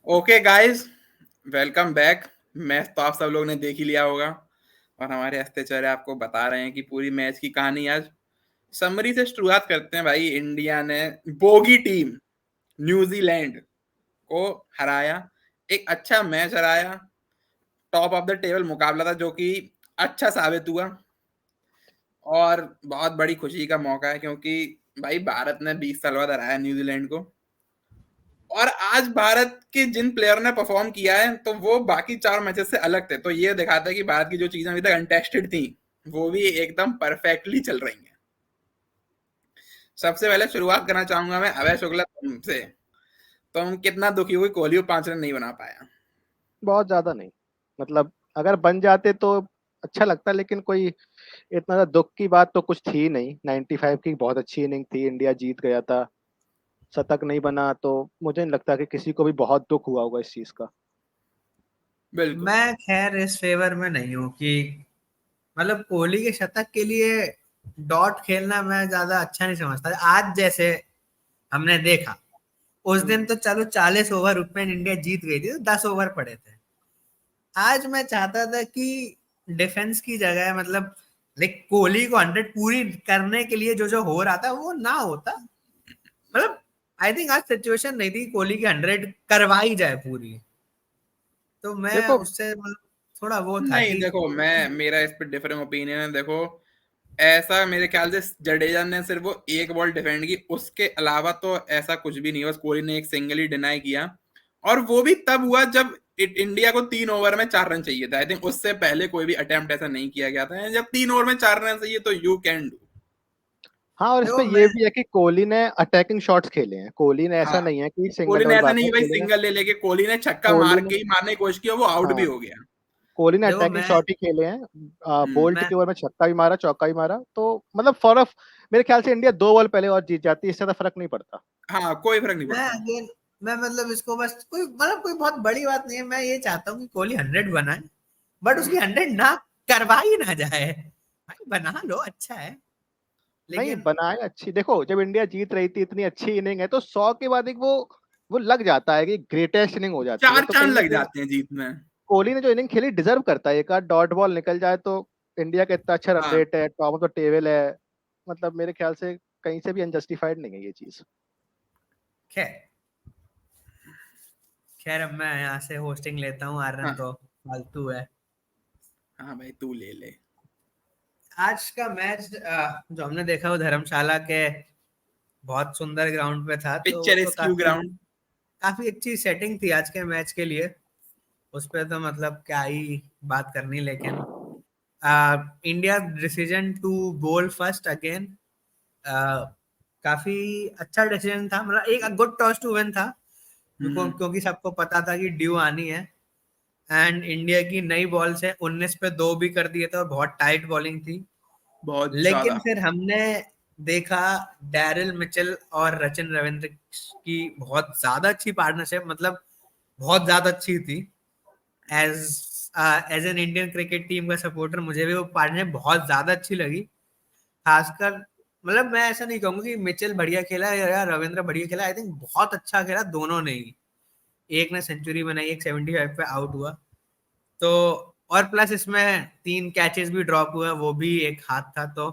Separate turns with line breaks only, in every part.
Okay guys, welcome back. Match तो आप सब लोग ने देख ही लिया होगा और हमारे हस्तेचर्य आपको बता रहे हैं कि पूरी मैच की कहानी आज समरी से शुरुआत करते हैं। भाई, इंडिया ने बोगी टीम न्यूजीलैंड को हराया। एक अच्छा मैच हराया। टॉप ऑफ द टेबल मुकाबला था जो कि अच्छा साबित हुआ और बहुत बड़ी खुशी का मौका है क्योंकि भाई भारत ने 20 साल बाद हराया न्यूजीलैंड को। और आज भारत के जिन प्लेयर ने परफॉर्म किया है तो वो बाकी 4 मैचेस से अलग थे, तो ये दिखाता है कि भारत की जो चीजें अभी तक अनटेस्टेड थी वो भी एकदम परफेक्टली चल रही हैं। सबसे पहले शुरुआत करना चाहूंगा मैं अभय शुक्ला तुमसे। तुम कितना दुखी हुई कोहली 5 रन नहीं बना पाया?
बहुत ज्यादा नहीं। मतलब अगर बन जाते तो अच्छा लगता, लेकिन कोई इतना ज्यादा दुख की बात तो कुछ थी नहीं। 95 की बहुत अच्छी इनिंग थी, इंडिया जीत गया था। शतक नहीं बना तो मुझे नहीं लगता कि किसी को भी बहुत दुख हुआ होगा इस चीज का।
बिल्कुल।
मैं खैर इस फेवर में नहीं हूँ कि मतलब कोहली के शतक के लिए डॉट खेलना मैं ज्यादा अच्छा नहीं समझता। आज जैसे हमने देखा, उस दिन तो चलो 40 ओवर रुकमेन इंडिया जीत गई थी तो 10 ओवर पड़े थे। आज मैं चाहता था कि डिफेंस की जगह मतलब लाइक कोहली को 100 पूरी करने के लिए जो जो हो रहा था वो ना होता। मतलब आई थिंक आज सिचुएशन नहीं थी कोहली की 100 करवाई जाए पूरी। तो मैं
देखो,
उससे मतलब थोड़ा वो था
नहीं,
कि
देखो, मैं मेरा इस पर डिफरेंट ओपिनियन है। देखो, ऐसा मेरे ख्याल से जडेजा ने सिर्फ वो एक बॉल डिफेंड की, उसके अलावा तो ऐसा कुछ भी नहीं। बस कोहली ने एक सिंगल ही डिनाई किया और वो भी तब हुआ जब इंडिया को 3 ओवर में 4 रन चाहिए था। आई थिंक उससे पहले कोई भी अटेम्प्ट ऐसा नहीं किया गया था। जब 3 ओवर में 4 रन चाहिए तो यू कैन डू।
हाँ, और इस पे
देखो
ये
मैं
भी है कि कोहली ने अटैकिंग शॉट्स खेले हैं। कोहली ने ऐसा
हाँ,
नहीं है कि सिंगल
कोहली ने
डबल
ऐसा
बार बार
नहीं भाई
कोहली ने
सिंगल ले लेके, कोहली ने छक्का
कोहली
मार
ने
के ही मारने की कोशिश की और वो आउट भी
हाँ,
हो गया।
कोहली ने
देखो
अटैकिंग
मैं
शॉट ही खेले हैं। बोल्ट
मैं
के ओवर में छक्का भी मारा, चौका भी मारा, तो मतलब मेरे ख्याल से इंडिया 2 बॉल पहले और जीत जाती, इससे ज्यादा फर्क नहीं पड़ता।
हाँ, कोई फर्क नहीं
मैं
पड़ता।
अगेन मैं मतलब इसको बस कोई मतलब कोई बहुत बड़ी बात नहीं है। मैं ये चाहता हूँ कि कोहली 100 बनाए, बट उसकी 100 ना करवाई ना जाए। भाई बना लो, अच्छा है,
नहीं
लेकिन
बनाए अच्छी। देखो, जब इंडिया जीत रही थी, इतनी अच्छी इनिंग है तो 100 के बाद एक वो लग जाता है कि ग्रेटेस्ट इनिंग हो जाती है,
चार
तो
चांद
कहीं ना
लग
कहीं
जाते हैं जीत में।
कोहली ने जो इनिंग खेली डिजर्व करता है। एक आध डॉट बॉल निकल जाए तो इंडिया का इतना अच्छा रन
हाँ,
रेट है, टॉप ऑफ द टेबल है। मतलब मेरे ख्याल से कहीं से भी अनजस्टिफाइड नहीं है ये चीज।
खैर खैर अब मैं यहाँ से होस्टिंग लेता हूँ। आर्यन
हाँ,
तो फालतू है।
हाँ भाई, तू ले ले।
आज का मैच जो हमने देखा वो धर्मशाला के बहुत सुंदर ग्राउंड पे था, तो वो
पिक्चर
तो
क्यू
काफी
ग्राउंड।
काफी अच्छी सेटिंग थी आज के मैच के लिए। उस पे तो मतलब क्या ही बात करनी। लेकिन इंडिया डिसीजन टू बोल फर्स्ट अगेन काफी अच्छा डिसीजन था। मतलब एक गुड टॉस टू विन था
हम्म।
क्योंकि सबको पता था कि ड्यू आनी है। एंड इंडिया की नई बॉल से 19 पे 2 भी कर दिए थे और बहुत टाइट बॉलिंग थी।
बहुत
लेकिन
ज्यादा।
फिर हमने देखा डैरिल मिचेल और रचिन रविंद्र की बहुत ज्यादा अच्छी पार्टनरशिप, मतलब बहुत ज्यादा अच्छी थी। As as an Indian cricket team का सपोर्टर मुझे भी वो पार्टनरशिप बहुत ज्यादा अच्छी लगी। खासकर मतलब मैं ऐसा नहीं कहूंगा कि मिचेल बढ़िया खेला या रविंद्र बढ़िया खेला। आई थिंक बहुत अच्छा खेला दोनों ने ही। एक ने सेंचुरी बनाई, एक 75 पे आउट हुआ। तो और प्लस इसमें 3 कैचेस भी ड्रॉप हुए, वो भी एक हाथ था। तो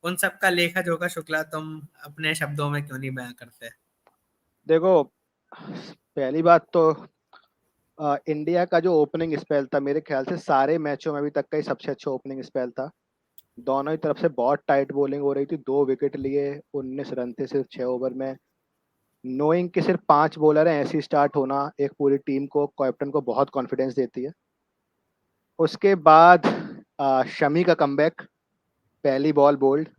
उन सब का लेखा जोखा शुक्ला तुम अपने शब्दों में क्यों नहीं बयां करते?
देखो, पहली बात तो इंडिया का जो ओपनिंग स्पेल था, मेरे ख्याल से सारे मैचों में अभी तक का ही सबसे अच्छा ओपनिंग स्पेल था। दोनों ही तरफ से बहुत टाइट बॉलिंग हो रही थी। 2 विकेट लिए, 19 रन थे सिर्फ 6 ओवर में। नोइंग कि सिर्फ 5 बॉलर हैं, ऐसी स्टार्ट होना एक पूरी टीम को, कैप्टन को बहुत कॉन्फिडेंस देती है। उसके बाद शमी का कमबैक, पहली बॉल बोल्ड।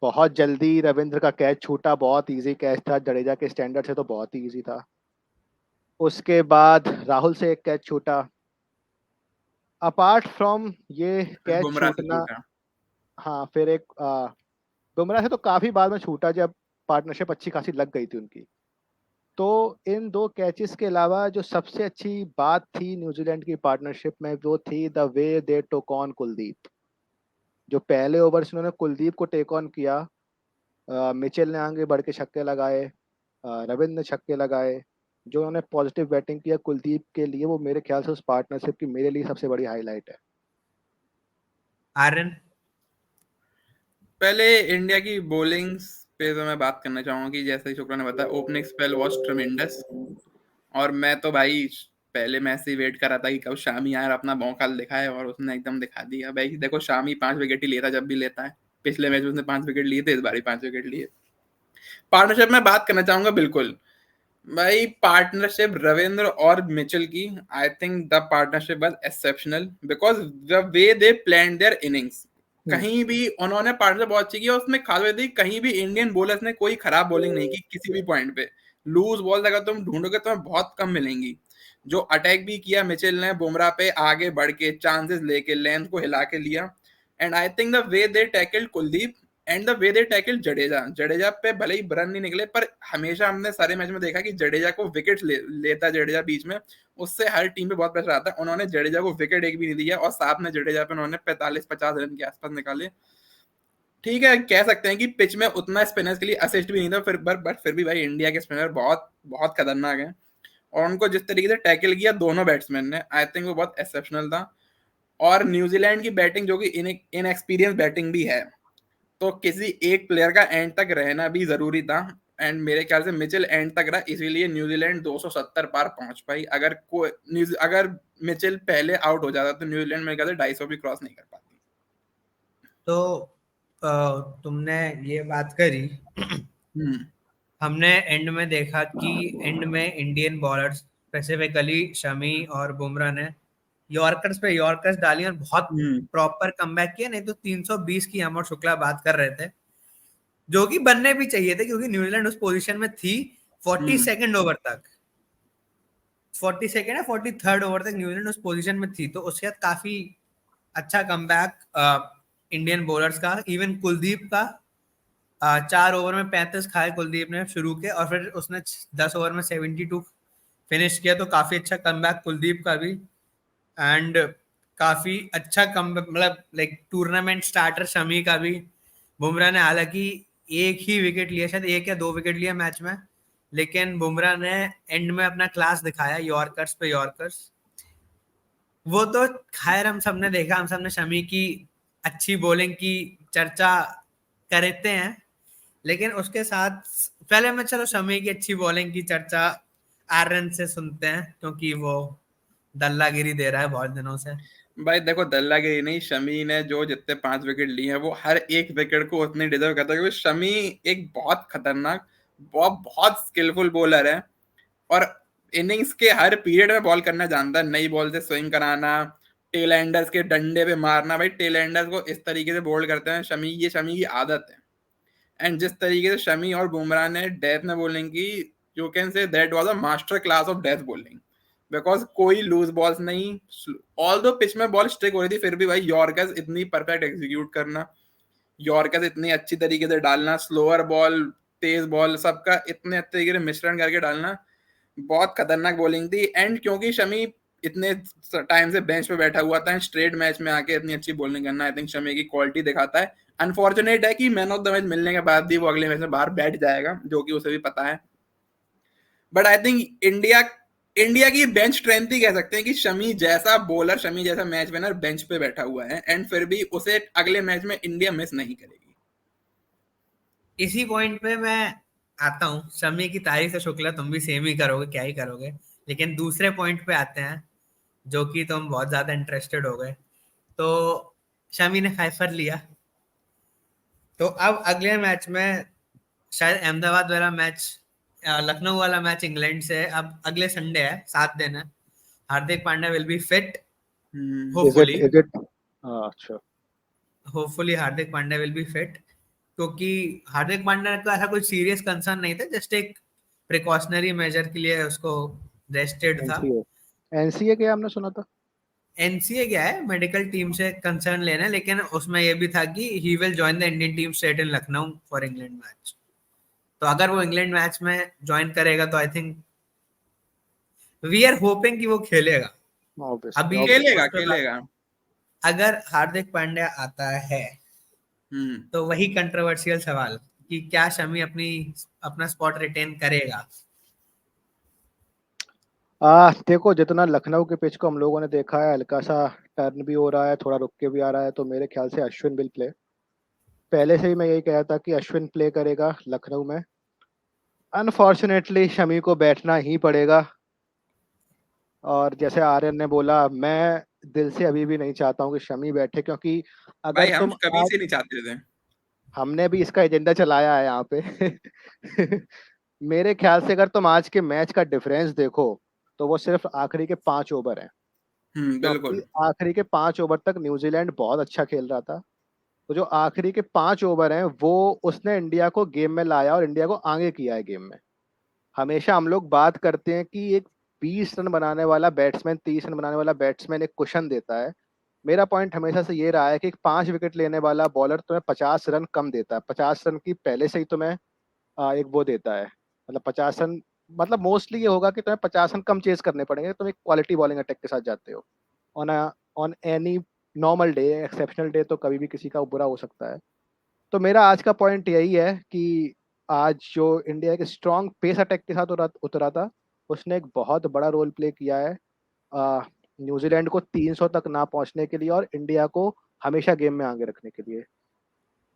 बहुत जल्दी रविंद्र का कैच छूटा, बहुत इजी कैच था, जडेजा के स्टैंडर्ड से तो बहुत ही इजी था। उसके बाद राहुल से एक कैच छूटा। अपार्ट फ्रॉम ये
फिर
कैच
बुमराह से
छूटना,
छूटा।
हाँ फिर एक बुमराह से तो काफी बाद में छूटा जब पार्टनरशिप अच्छी खासी लग गई थी उनकी। तो इन 2 कैचेस के अलावा जो सबसे अच्छी बात थी न्यूजीलैंड की पार्टनरशिप में, वो थी the way they talk on Kuldeep. जो पहले ओवर से उन्होंने कुलदीप को टेक ऑन किया। मिचेल ने आगे बढ़ के छक्के लगाए, रविंद्र ने छक्के लगाए। जो उन्होंने पॉजिटिव बैटिंग किया कुलदीप के लिए, वो मेरे ख्याल से उस पार्टनरशिप की मेरे लिए सबसे बड़ी हाईलाइट है।
आर्यन?
पहले इंडिया की बॉलिंग्स पे तो मैं बात करना चाहूंगा कि जैसे ही शुक्ला ने बताया, ओपनिंग स्पेल वाज ट्रेमेंडस। और मैं तो भाई पहले मैच से वेट कर रहा था कि कब शामी यार अपना भौकाल दिखाए, और उसने एकदम दिखा दिया भाई। देखो शामी 5 विकेट ही लेता जब भी लेता है, पिछले मैच में उसने 5 विकेट लिए थे, इस बार 5 विकेट लिए। पार्टनरशिप में बात करना चाहूंगा, बिल्कुल भाई पार्टनरशिप रविंद्र और मिचेल की, I think the partnership was exceptional because the way they plan their innings. कहीं भी उन्होंने पार्टनरशिप बहुत अच्छी की, और उसमें खास बात थी कहीं भी इंडियन बॉलर्स ने कोई खराब बॉलिंग नहीं की किसी भी पॉइंट पे। लूज बॉल अगर तुम ढूंढोगे तो बहुत कम मिलेंगी। जो अटैक भी किया मिचेल ने बुमराह पे, आगे बढ़ के चांसेस लेके लेंथ को हिला के लिया। And I think the way they tackled Kuldeep and the way they tackle Jadeja पे भले ही रन नहीं निकले, पर हमेशा हमने सारे मैच में देखा कि जडेजा को विकेट लेता जडेजा बीच में, उससे हर टीम पे बहुत प्रेशर आता है। उन्होंने जडेजा को विकेट एक भी नहीं दिया, और साथ में जडेजा पे उन्होंने 45-50 रन के आसपास निकाले। ठीक है, कह सकते हैं कि पिच में उतना स्पिनर्स के लिए असिस्ट भी नहीं था, फिर बट फिर भी भाई इंडिया के स्पिनर बहुत बहुत खतरनाक है, और उनको जिस तरीके से टैकल किया दोनों बैट्समैन ने, आई थिंक वो बहुत एक्सेप्शनल था। और न्यूजीलैंड की बैटिंग जो कि इनएक्सपीरियंस बैटिंग भी है, तो किसी एक प्लेयर का एंड तक रहना भी जरूरी था। एंड मेरे ख्याल से मिचेल एंड तक रहा, इसीलिए न्यूजीलैंड 270 पार पहुंच पाई। अगर मिचेल पहले आउट हो जाता तो न्यूजीलैंड मेरे ख्याल से 250 भी क्रॉस नहीं कर पाती।
तो तुमने ये बात करी, हमने एंड में देखा कि एंड में इंडियन बॉलर्स स्पेसिफिकली शमी और बुमराह ने यॉर्कर्स पे यॉर्कर्स डाली और बहुत प्रॉपर कमबैक किया। नहीं तो 320 की हम और शुक्ला बात कर रहे थे, जो कि बनने भी चाहिए थे, क्योंकि न्यूजीलैंड उस पोजीशन में थी 42nd ओवर तक, 42nd या 43rd ओवर तक न्यूजीलैंड उस पोजीशन में थी। तो उसके बाद काफी अच्छा कमबैक इंडियन बॉलर्स का, इवन कुलदीप का 4 ओवर में 35 खाए कुलदीप ने शुरू के, और फिर उसने 10 ओवर में 72 फिनिश किया। तो काफी अच्छा कमबैक कुलदीप का भी, एंड काफी अच्छा कम मतलब लाइक टूर्नामेंट स्टार्टर शमी का भी। बुमराह ने हालांकि एक ही विकेट लिया, शायद 1 या 2 विकेट लिया मैच में, लेकिन बुमराह ने एंड में अपना क्लास दिखाया यॉर्कर्स पे यॉर्कर्स। वो तो खैर हम सबने देखा, हम सबने शमी की अच्छी बॉलिंग की चर्चा करते हैं, लेकिन उसके साथ पहले मैं चलो शमी की अच्छी बॉलिंग की चर्चा आर्यन से सुनते हैं, क्योंकि वो दल्लागिरी दे रहा है बहुत दिनों से।
भाई देखो दल्लागिरी नहीं, शमी ने जो जितने 5 विकेट लिए हैं वो हर एक विकेट को उतनी डिजर्व करता है, क्योंकि शमी एक बहुत खतरनाक, बहुत बहुत स्किलफुल बॉलर है, और इनिंग्स के हर पीरियड में बॉल करना जानता है। नई बॉल से स्विंग कराना, टेल एंडर्स के डंडे पे मारना, भाई टेल एंडर्स को इस तरीके से बोल्ड करते हैं शमी, ये शमी की आदत है। एंड जिस तरीके से शमी और बुमराह ने डेथ में बॉलिंग की, you can say that was a master class of death bowling, because कोई लूज बॉल्स नहीं। ऑल दो पिच में बॉल स्ट्रिक हो रही थी, फिर भी भाई यॉर्कर्स इतनी परफेक्ट एग्जीक्यूट करना, यॉर्कर्स इतनी अच्छी तरीके से डालना, स्लोअर बॉल तेज बॉल सबका इतने अच्छे तरीके से मिश्रण करके डालना, बहुत खतरनाक बॉलिंग थी। एंड क्योंकि शमी इतने टाइम से बेंच पे बैठा हुआ था, स्ट्रेट मैच में आके इतनी अच्छी बॉलिंग करना, आई थिंक शमी की क्वालिटी दिखाता है। अनफॉर्चुनेट है कि मैन ऑफ द मैच मिलने के बाद भी वो अगले मैच में बाहर बैठ जाएगा, जो कि उसे भी पता है। बट आई थिंक इंडिया की बेंच स्ट्रेंथ ही कह सकते हैं कि शमी जैसा बॉलर, शमी जैसा मैच विनर बेंच पे बैठा हुआ है, एंड फिर भी उसे अगले मैच में इंडिया मिस नहीं करेगी।
इसी पॉइंट पे मैं आता हूँ, शमी की तारीफ से शुक्ला तुम भी सेम ही करोगे, क्या ही करोगे। लेकिन दूसरे पॉइंट पे आते हैं, जो कि तुम बहुत ज्यादा इंटरेस्टेड हो गए। तो शमी ने 5 पर लिया, तो अब अगले मैच में शायद अहमदाबाद वाला मैच, लखनऊ वाला मैच इंग्लैंड से है, अब अगले संडे है, 7 दिन है। Hardik Pandya will be fit hopefully,
is it अच्छा,
hopefully Hardik Pandya will be fit, क्योंकि हार्दिक पांड्या का ऐसा कोई सीरियस कंसर्न नहीं था, जस्ट एक प्रिकॉशनरी मेजर के लिए उसको रेस्टेड था।
एनसीए क्या हमने सुना था?
एनसीए क्या है, मेडिकल टीम से कंसर्न लेना, लेकिन उसमें यह भी था कि he will join the Indian team straight in Lucknow for England match. तो अगर वो इंग्लैंड मैच में ज्वाइन करेगा तो I think we are hoping कि वो खेलेगा। अभी
खेलेगा।
अगर हार्दिक पांड्या आता है तो वही कंट्रोवर्शियल सवाल कि क्या शमी अपना स्पॉट रिटेन करेगा।
देखो जितना लखनऊ के पिच को हम लोगों ने देखा है, हल्का सा टर्न भी हो रहा है, थोड़ा रुक के भी आ रहा है, तो मेरे ख्याल से अश्विन विल प्ले। पहले से ही मैं यही कह रहा था कि अश्विन प्ले करेगा लखनऊ में। अनफॉर्चुनेटली शमी को बैठना ही पड़ेगा, और जैसे आर्यन ने बोला, मैं दिल से अभी भी नहीं चाहता हूँ कि शमी बैठे, क्योंकि
भाई
अगर
हम
तुम
कभी
आज,
से नहीं चाहते थे।
हमने भी इसका एजेंडा चलाया है यहाँ पे मेरे ख्याल से अगर तुम आज के मैच का डिफरेंस देखो, तो वो सिर्फ आखिरी के 5 ओवर हैं, क्योंकि
बिल्कुल।
आखिरी के 5 ओवर तक न्यूजीलैंड बहुत अच्छा खेल रहा था। तो जो आखिरी के 5 ओवर हैं, वो उसने इंडिया को गेम में लाया और इंडिया को आगे किया है गेम में। हमेशा हम लोग बात करते हैं कि एक 20 रन बनाने वाला बैट्समैन, 30 रन बनाने वाला बैट्समैन एक कुशन देता है। मेरा पॉइंट हमेशा से ये रहा है कि 5 विकेट लेने वाला बॉलर तुम्हें 50 रन कम देता है। 50 रन की पहले से ही तुम्हें एक वो देता है, मतलब 50 रन, मतलब मोस्टली ये होगा कि तुम्हें 50 रन कम चेज करने पड़ेंगे, तुम एक क्वालिटी बॉलिंग अटैक के साथ जाते हो। On on any normal day, exceptional day तो कभी भी किसी का बुरा हो सकता है। तो मेरा आज का पॉइंट यही है कि आज जो इंडिया एक स्ट्रॉन्ग पेस अटैक के साथ उतरा था, उसने एक बहुत बड़ा रोल प्ले किया है न्यूजीलैंड को 300 तक ना पहुंचने के लिए और इंडिया को हमेशा गेम में आगे रखने के लिए।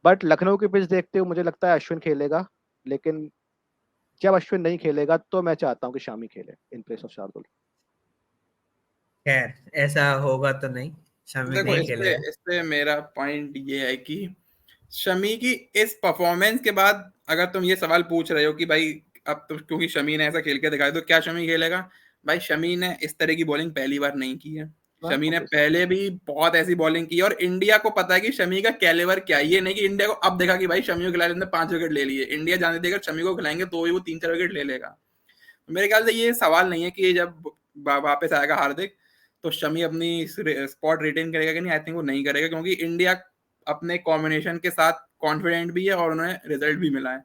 बट लखनऊ की पिच देखते हुए मुझे लगता है अश्विन खेलेगा, लेकिन जब अश्विन नहीं खेलेगा तो मैं चाहता हूँ कि शामी खेले इन प्लेस ऑफ शार्दुल।
खैर ऐसा होगा तो नहीं, शमी
देखो
नहीं खेलेगा।
इस पे मेरा पॉइंट ये है कि शमी की इस परफॉर्मेंस के बाद अगर तुम ये सवाल पूछ रहे हो कि भाई अब तो क्योंकि शमी ने ऐसा खेल के दिखाया तो क्या शमी खेलेगा, भाई शमी ने इस तरह की बॉलिंग पहली बार नहीं की है। शमी ने
ऑब्वियसली।
पहले भी बहुत ऐसी बॉलिंग की है और इंडिया को पता है कि शमी का कैलिबर क्या है। ये नहीं कि इंडिया को अब देखा कि भाई शमी को खिलाया, 5 विकेट ले लिए, इंडिया जानती थी अगर शमी को खिलाएंगे तो ही वो 3-4 विकेट ले लेगा। मेरे ख्याल से ये सवाल नहीं है कि जब वापस आएगा हार्दिक तो शमी अपनी स्पॉट रिटेन करेगा कि नहीं। आई थिंक वो नहीं करेगा, क्योंकि इंडिया अपने कॉम्बिनेशन के साथ कॉन्फिडेंट भी है और उन्हें रिजल्ट भी मिला है।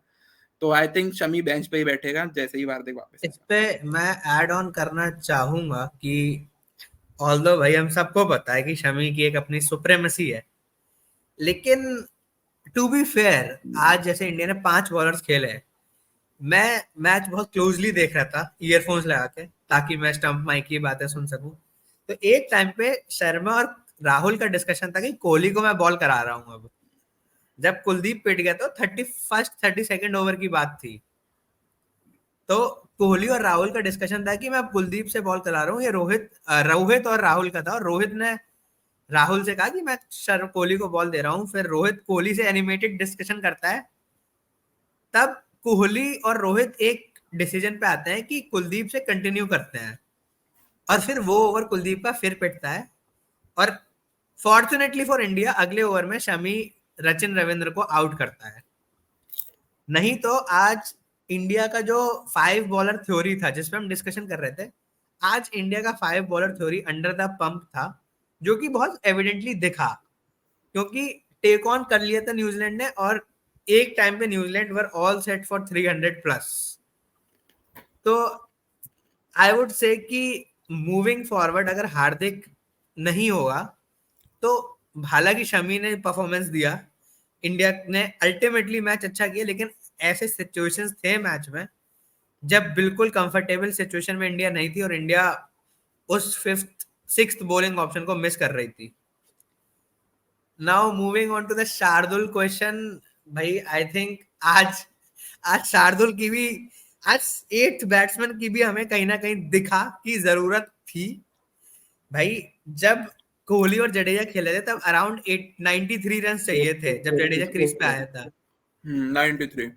तो आई थिंक शमी बेंच पे ही बैठेगा जैसे ही हार्दिक वापस
इस
आएगा।
पे मैं ऐड ऑन करना चाहूंगा कि ऑल्दो भाई हम सबको पता है कि शमी की एक अपनी सुप्रेमेसी है, लेकिन टू बी फेयर आज जैसे इंडिया ने 5 बॉलर्स खेले हैं, मैं मैच बहुत क्लोजली देख रहा था ईयरफोन्स लगा के ताकि मैं स्टंप माइक की बातें सुन सकूं। तो एक टाइम पे शर्मा और राहुल का डिस्कशन था कि कोहली को मैं बॉल करा रहा हूं। अब जब कुलदीप पिट गया तो 32nd ओवर की बात थी, तो कोहली और राहुल का डिस्कशन था कि मैं कुलदीप से बॉल करा रहा हूँ। ये रोहित और राहुल का था, और रोहित ने राहुल से कहा कि मैं कोहली को बॉल दे रहा हूँ। फिर रोहित कोहली से एनिमेटेड डिस्कशन करता है, तब कोहली और रोहित एक डिसीजन पे आते हैं कि कुलदीप से कंटिन्यू करते हैं, और फिर वो ओवर कुलदीप का फिर पिटता है। और फॉर्चुनेटली फॉर इंडिया अगले ओवर में शमी रचिन रविंद्र को आउट करता है। नहीं तो आज इंडिया का जो 5 बॉलर थ्योरी था जिसपे हम डिस्कशन कर रहे थे, आज इंडिया का 5 bowler theory under the pump था, जो कि बहुत एविडेंटली दिखा, क्योंकि टेक ऑन कर लिया था न्यूजीलैंड ने, और एक टाइम पे New Zealand were all set for 300 plus. तो आई वुड से कि मूविंग फॉरवर्ड अगर हार्दिक नहीं होगा, तो हालांकि शमी ने परफॉर्मेंस दिया, इंडिया ने अल्टीमेटली मैच अच्छा किया, लेकिन ऐसे सिचुएशंस थे मैच में जब बिल्कुल कंफर्टेबल सिचुएशन में इंडिया नहीं थी और इंडिया उस 5th 6th बॉलिंग ऑप्शन को मिस कर रही थी। Now moving on to the Shardul question, भाई आई थिंक आज आज शार्दुल की भी, आज 8th बैट्समैन की भी हमें कहीं ना कहीं दिखा कि जरूरत थी। भाई जब कोहली और जडेजा खेले थे तब अराउंड 93 रन चाहिए थे जब जडेजा क्रीज पे आया था।
93।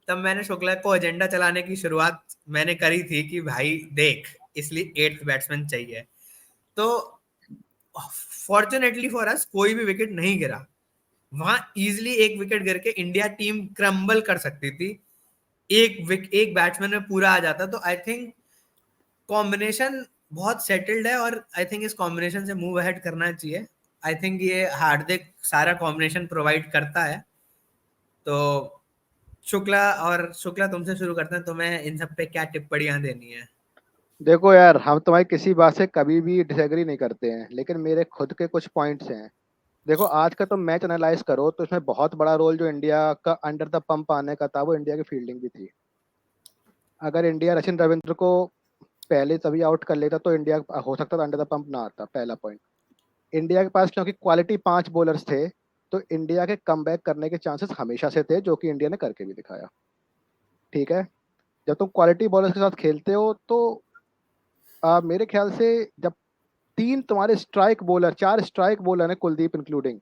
तब मैंने शुक्ला को एजेंडा चलाने की शुरुआत मैंने करी थी कि भाई देख, इसलिए 8th बैट्समैन चाहिए। तो फॉर्चुनेटली फॉर अस कोई भी विकेट नहीं गिरा, वहां इजिली एक विकेट गिर के इंडिया टीम क्रम्बल कर सकती थी। एक बैट्समैन में पूरा आ जाता। तो आई थिंक कॉम्बिनेशन बहुत सेटल्ड है, और आई थिंक इस कॉम्बिनेशन से मूव अहेड करना चाहिए। आई थिंक ये हार्दिक सारा कॉम्बिनेशन प्रोवाइड करता है। तो शुक्ला तुमसे शुरू करते हैं, तुम्हें इन सब पे क्या टिप्पणियां देनी है?
देखो यार, हम तुम्हारी किसी बात से कभी भी डिसएग्री नहीं करते हैं, लेकिन मेरे खुद के कुछ पॉइंट्स हैं। देखो आज का तुम मैच एनालाइज करो तो इसमें बहुत बड़ा रोल जो इंडिया का अंडर द पंप आने का था, वो इंडिया की फील्डिंग भी थी। अगर इंडिया रचिन रविंद्र को पहले तभी आउट कर लेता तो इंडिया हो सकता था अंडर द पंप ना आता, पहला पॉइंट। इंडिया के पास क्योंकि क्वालिटी 5 बॉलर्स थे, तो इंडिया के कमबैक करने के चांसेस हमेशा से थे, जो कि इंडिया ने करके भी दिखाया। ठीक है, जब तुम क्वालिटी बॉलर्स के साथ खेलते हो तो मेरे ख्याल से जब 3 तुम्हारे स्ट्राइक बॉलर, 4 स्ट्राइक बॉलर है कुलदीप इंक्लूडिंग,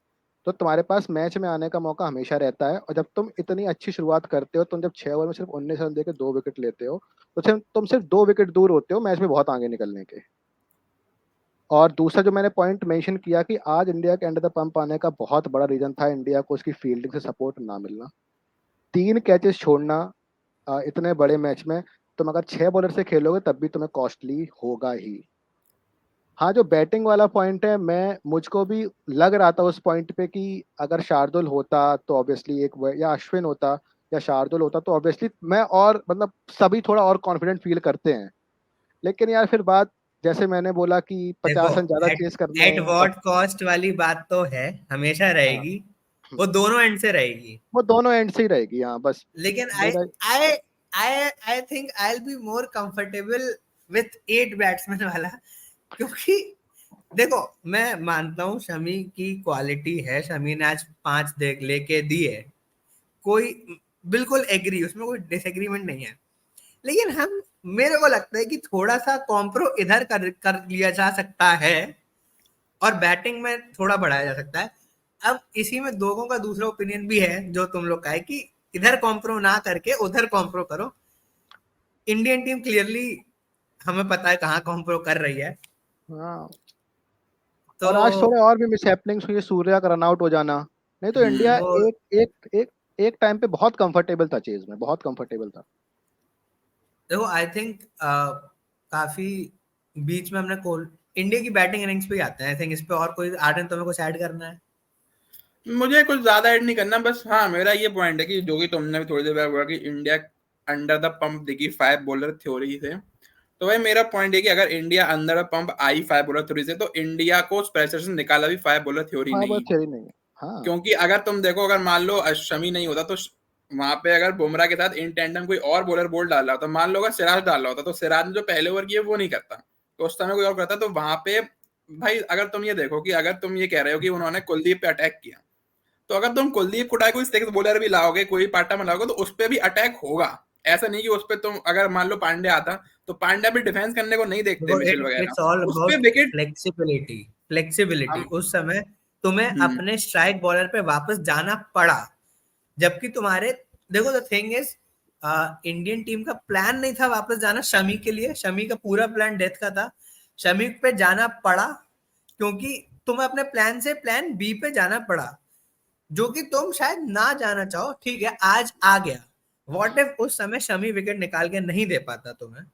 तो तुम्हारे पास मैच में आने का मौका हमेशा रहता है। और जब तुम इतनी अच्छी शुरुआत करते हो, तुम जब 6 ओवर में सिर्फ 19 रन देके 2 विकेट लेते हो, तो तुम सिर्फ 2 विकेट दूर होते हो मैच में बहुत आगे निकलने के। और दूसरा जो मैंने पॉइंट मेंशन किया कि आज इंडिया के अंडर द पंप आने का बहुत बड़ा रीजन था इंडिया को उसकी फील्डिंग से सपोर्ट ना मिलना। 3 कैचेस छोड़ना इतने बड़े मैच में, तुम अगर 6 बॉलर से खेलोगे तब भी तुम्हें कॉस्टली होगा ही। हाँ, जो बैटिंग वाला पॉइंट है, मुझको भी लग रहा था उस पॉइंट पे कि अगर शार्दुल होता तो ऑब्वियसली या अश्विन होता या शार्दुल होता तो ऑब्वियसली मैं और मतलब सभी थोड़ा और कॉन्फिडेंट फील करते हैं। लेकिन यार फिर बात, जैसे मैंने बोला कि 50 रन ज्यादा चेस करने
एट
हैं
व्हाट कॉस्ट वाली बात तो है, हमेशा
हाँ,
रहेगी, वो दोनों एंड से रहेगी।
वो दोनों एंड से ही रहेगी। हाँ बस
लेकिन
मेरा
I I think I will be more comfortable with 8 batsman वाला, क्योंकि देखो मैं मानता हूँ शमी की क्वालिटी है, शमी ने आज 5 देख लेके दी है, कोई बिल्कुल एग्री, उसमें कोई डिसएग्रीमेंट नहीं है। लेकिन हम, मेरे को लगता है कि थोड़ा सा कॉम्प्रो इधर कर लिया जा सकता है और बैटिंग में थोड़ा बढ़ाया जा सकता है। अब इसी में लोगों का दूसरा ओपिनियन भी है जो तुम लोग का है कि इधर कॉम्प्रो ना करके उधर कॉम्प्रो करो। इंडियन टीम क्लियरली हमें पता है कहाँ कॉम्प्रो कर रही है।
हाँ,
तो
और आज थोड़े और भी मिसहैपनिंग्स हुई, सूर्या का रन आउट हो जाना, नहीं तो इंडिया
वो
एक टाइम पे बहुत कंफर्टेबल था चेज में, बहुत कंफर्टेबल था।
देखो आई थिंक काफी बीच में हमने इंडिया की बैटिंग इनिंग्स पे ही आते हैं। आई थिंक इस पे और कोई आर्टन तुम्हें कुछ ऐड करना है?
मुझे कुछ ज्यादा ऐड नहीं करना, बस हाँ मेरा ये पॉइंट है कि जो कि तुमने भी थोड़ी देर पहले बोला कि इंडिया अंडर द पंप देखी 5 बॉलर थ्योरी से, तो भाई मेरा पॉइंट है कि अगर India under the pump I 5 bowler theory से, तो इंडिया को उस प्रेशर से निकाला भी 5 बॉलर थ्योरी
हाँ
नहीं।
बस सही नहीं है। हाँ
क्योंकि अगर तुम देखो, अगर मान लो शमी नहीं होता तो वहां पे अगर बुमराह के साथ इन टैंडम कोई और बॉलर बोल डाला होता, मान लो अगर सिराज डाला होता, तो सिराज ने जो पहले ओवर किए वो नहीं करता, तो उस समय कोई और करता। तो वहां पे भाई अगर तुम ये देखो कि अगर तुम ये कह रहे हो कि उन्होंने कुलदीप पे अटैक किया, तो अगर तुम कुलदीप को उठाए कोई 6 बॉलर भी लाओगे, कोई पार्टनर में लाओगे, तो उस पर भी अटैक होगा। ऐसा नहीं कि उस पर तुम, अगर मान लो पांडे आता तो पांड्या भी डिफेंस करने को नहीं देखते,
देखो
मिचेल वगैरह,
इट्स ऑल
उस पे
अबाउट
विकेट
फ्लेक्सिबिलिटी। फ्लेक्सिबिलिटी
हम
उस समय तुम्हें
हम्म
अपने स्ट्राइक बॉलर पे वापस जाना पड़ा, जबकि तुम्हारे, देखो the thing is, Indian team का प्लान नहीं था वापस जाना शमी के लिए। शमी का पूरा प्लान डेथ का था, शमी पे जाना पड़ा क्योंकि तुम्हें अपने प्लान से प्लान बी पे जाना पड़ा, जो कि तुम शायद ना जाना चाहो। ठीक है, आज आ गया। व्हाट इफ उस समय शमी विकेट निकाल के नहीं दे पाता तुम्हें?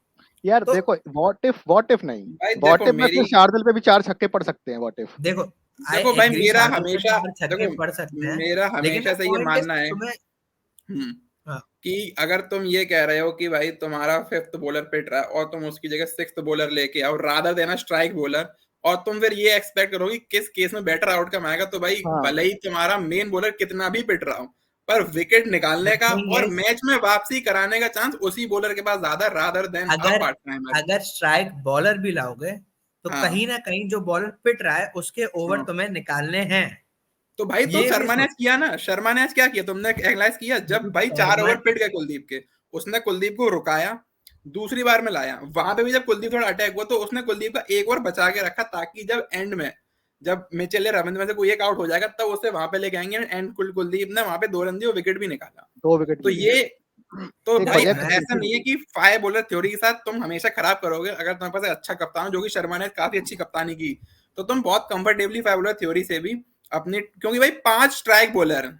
यार
तो
देखो, व्हाट इफ नहीं,
भाई
व्हाट
देखो
इफ में फिर
मेरी
शार्दुल पे भी 4 छक्के पड़ सकते हैं। व्हाट इफ
देखो आई
देखो भाई
एग्री,
मेरा
शार्दुल पे
हमेशा
4 छक्के
देखो
पड़ सकते हैं,
मेरा
लेकिन
हमेशा
द
से ये
पॉइंट इज
मानना है
तुम्हें,
हम्म
हाँ,
कि अगर तुम ये कह रहे हो कि भाई तुम्हारा 5th बॉलर पिट रहा है और तुम उसकी जगह 6th बॉलर लेके आओ, रादर देना स्ट्राइक बॉलर, और तुम फिर ये एक्सपेक्ट करो कि किस केस में बेटर आउटकम आएगा, तो भाई
हाँ
भले ही तुम्हारा मेन बॉलर कितना भी पिट रहा हो, पर विकेट
द
निकालने का
थिंग
और
इज,
मैच में वापसी कराने का चांस उसी बॉलर के पास ज्यादा, रादर देन अ
अगर
पार्ट टाइमर।
अगर स्ट्राइक बॉलर भी लाओगे तो
हाँ
कहीं ना कहीं जो बॉलर पिट रहा है उसके ओवर
हाँ,
तुम्हें निकालने हैं।
तो भाई तो
ये भी
शर्मा ने
सोच,
आज किया ना, शर्मा ने आज क्या किया, तुमने एनालाइज किया, जब
देखो
भाई 4
शर्मा,
ओवर पिट गए कुलदीप के, उसने कुलदीप को रुकाया, दूसरी बार में लाया, वहां पे भी जब कुलदीप थोड़ा अटैक हुआ तो उसने कुलदीप का एक ओवर बचा के रखा, ताकि जब एंड में, जब मिचेल रविंद्र में से कोई एक आउट हो जाएगा, तब उसे वहां पे लेके आएंगे, एंड कुलदीप ने वहां पे 2 रन दिए, विकेट भी निकाला।
2 विकेट
तो
भी लिए।
ये, तो
एक
भाई
देखो
वजह
मैं,
थी
ऐसा नहीं है कि 5 बॉलर थ्योरी के साथ तुम हमेशा खराब करोगे। अगर तुम्हारे पास अच्छा कप्तान हो, जो कि शर्मा ने काफी अच्छी कप्तानी की, तो तुम बहुत कंफर्टेबली 5 बॉलर थ्योरी से भी अपने, क्योंकि भाई 5 स्ट्राइक बॉलर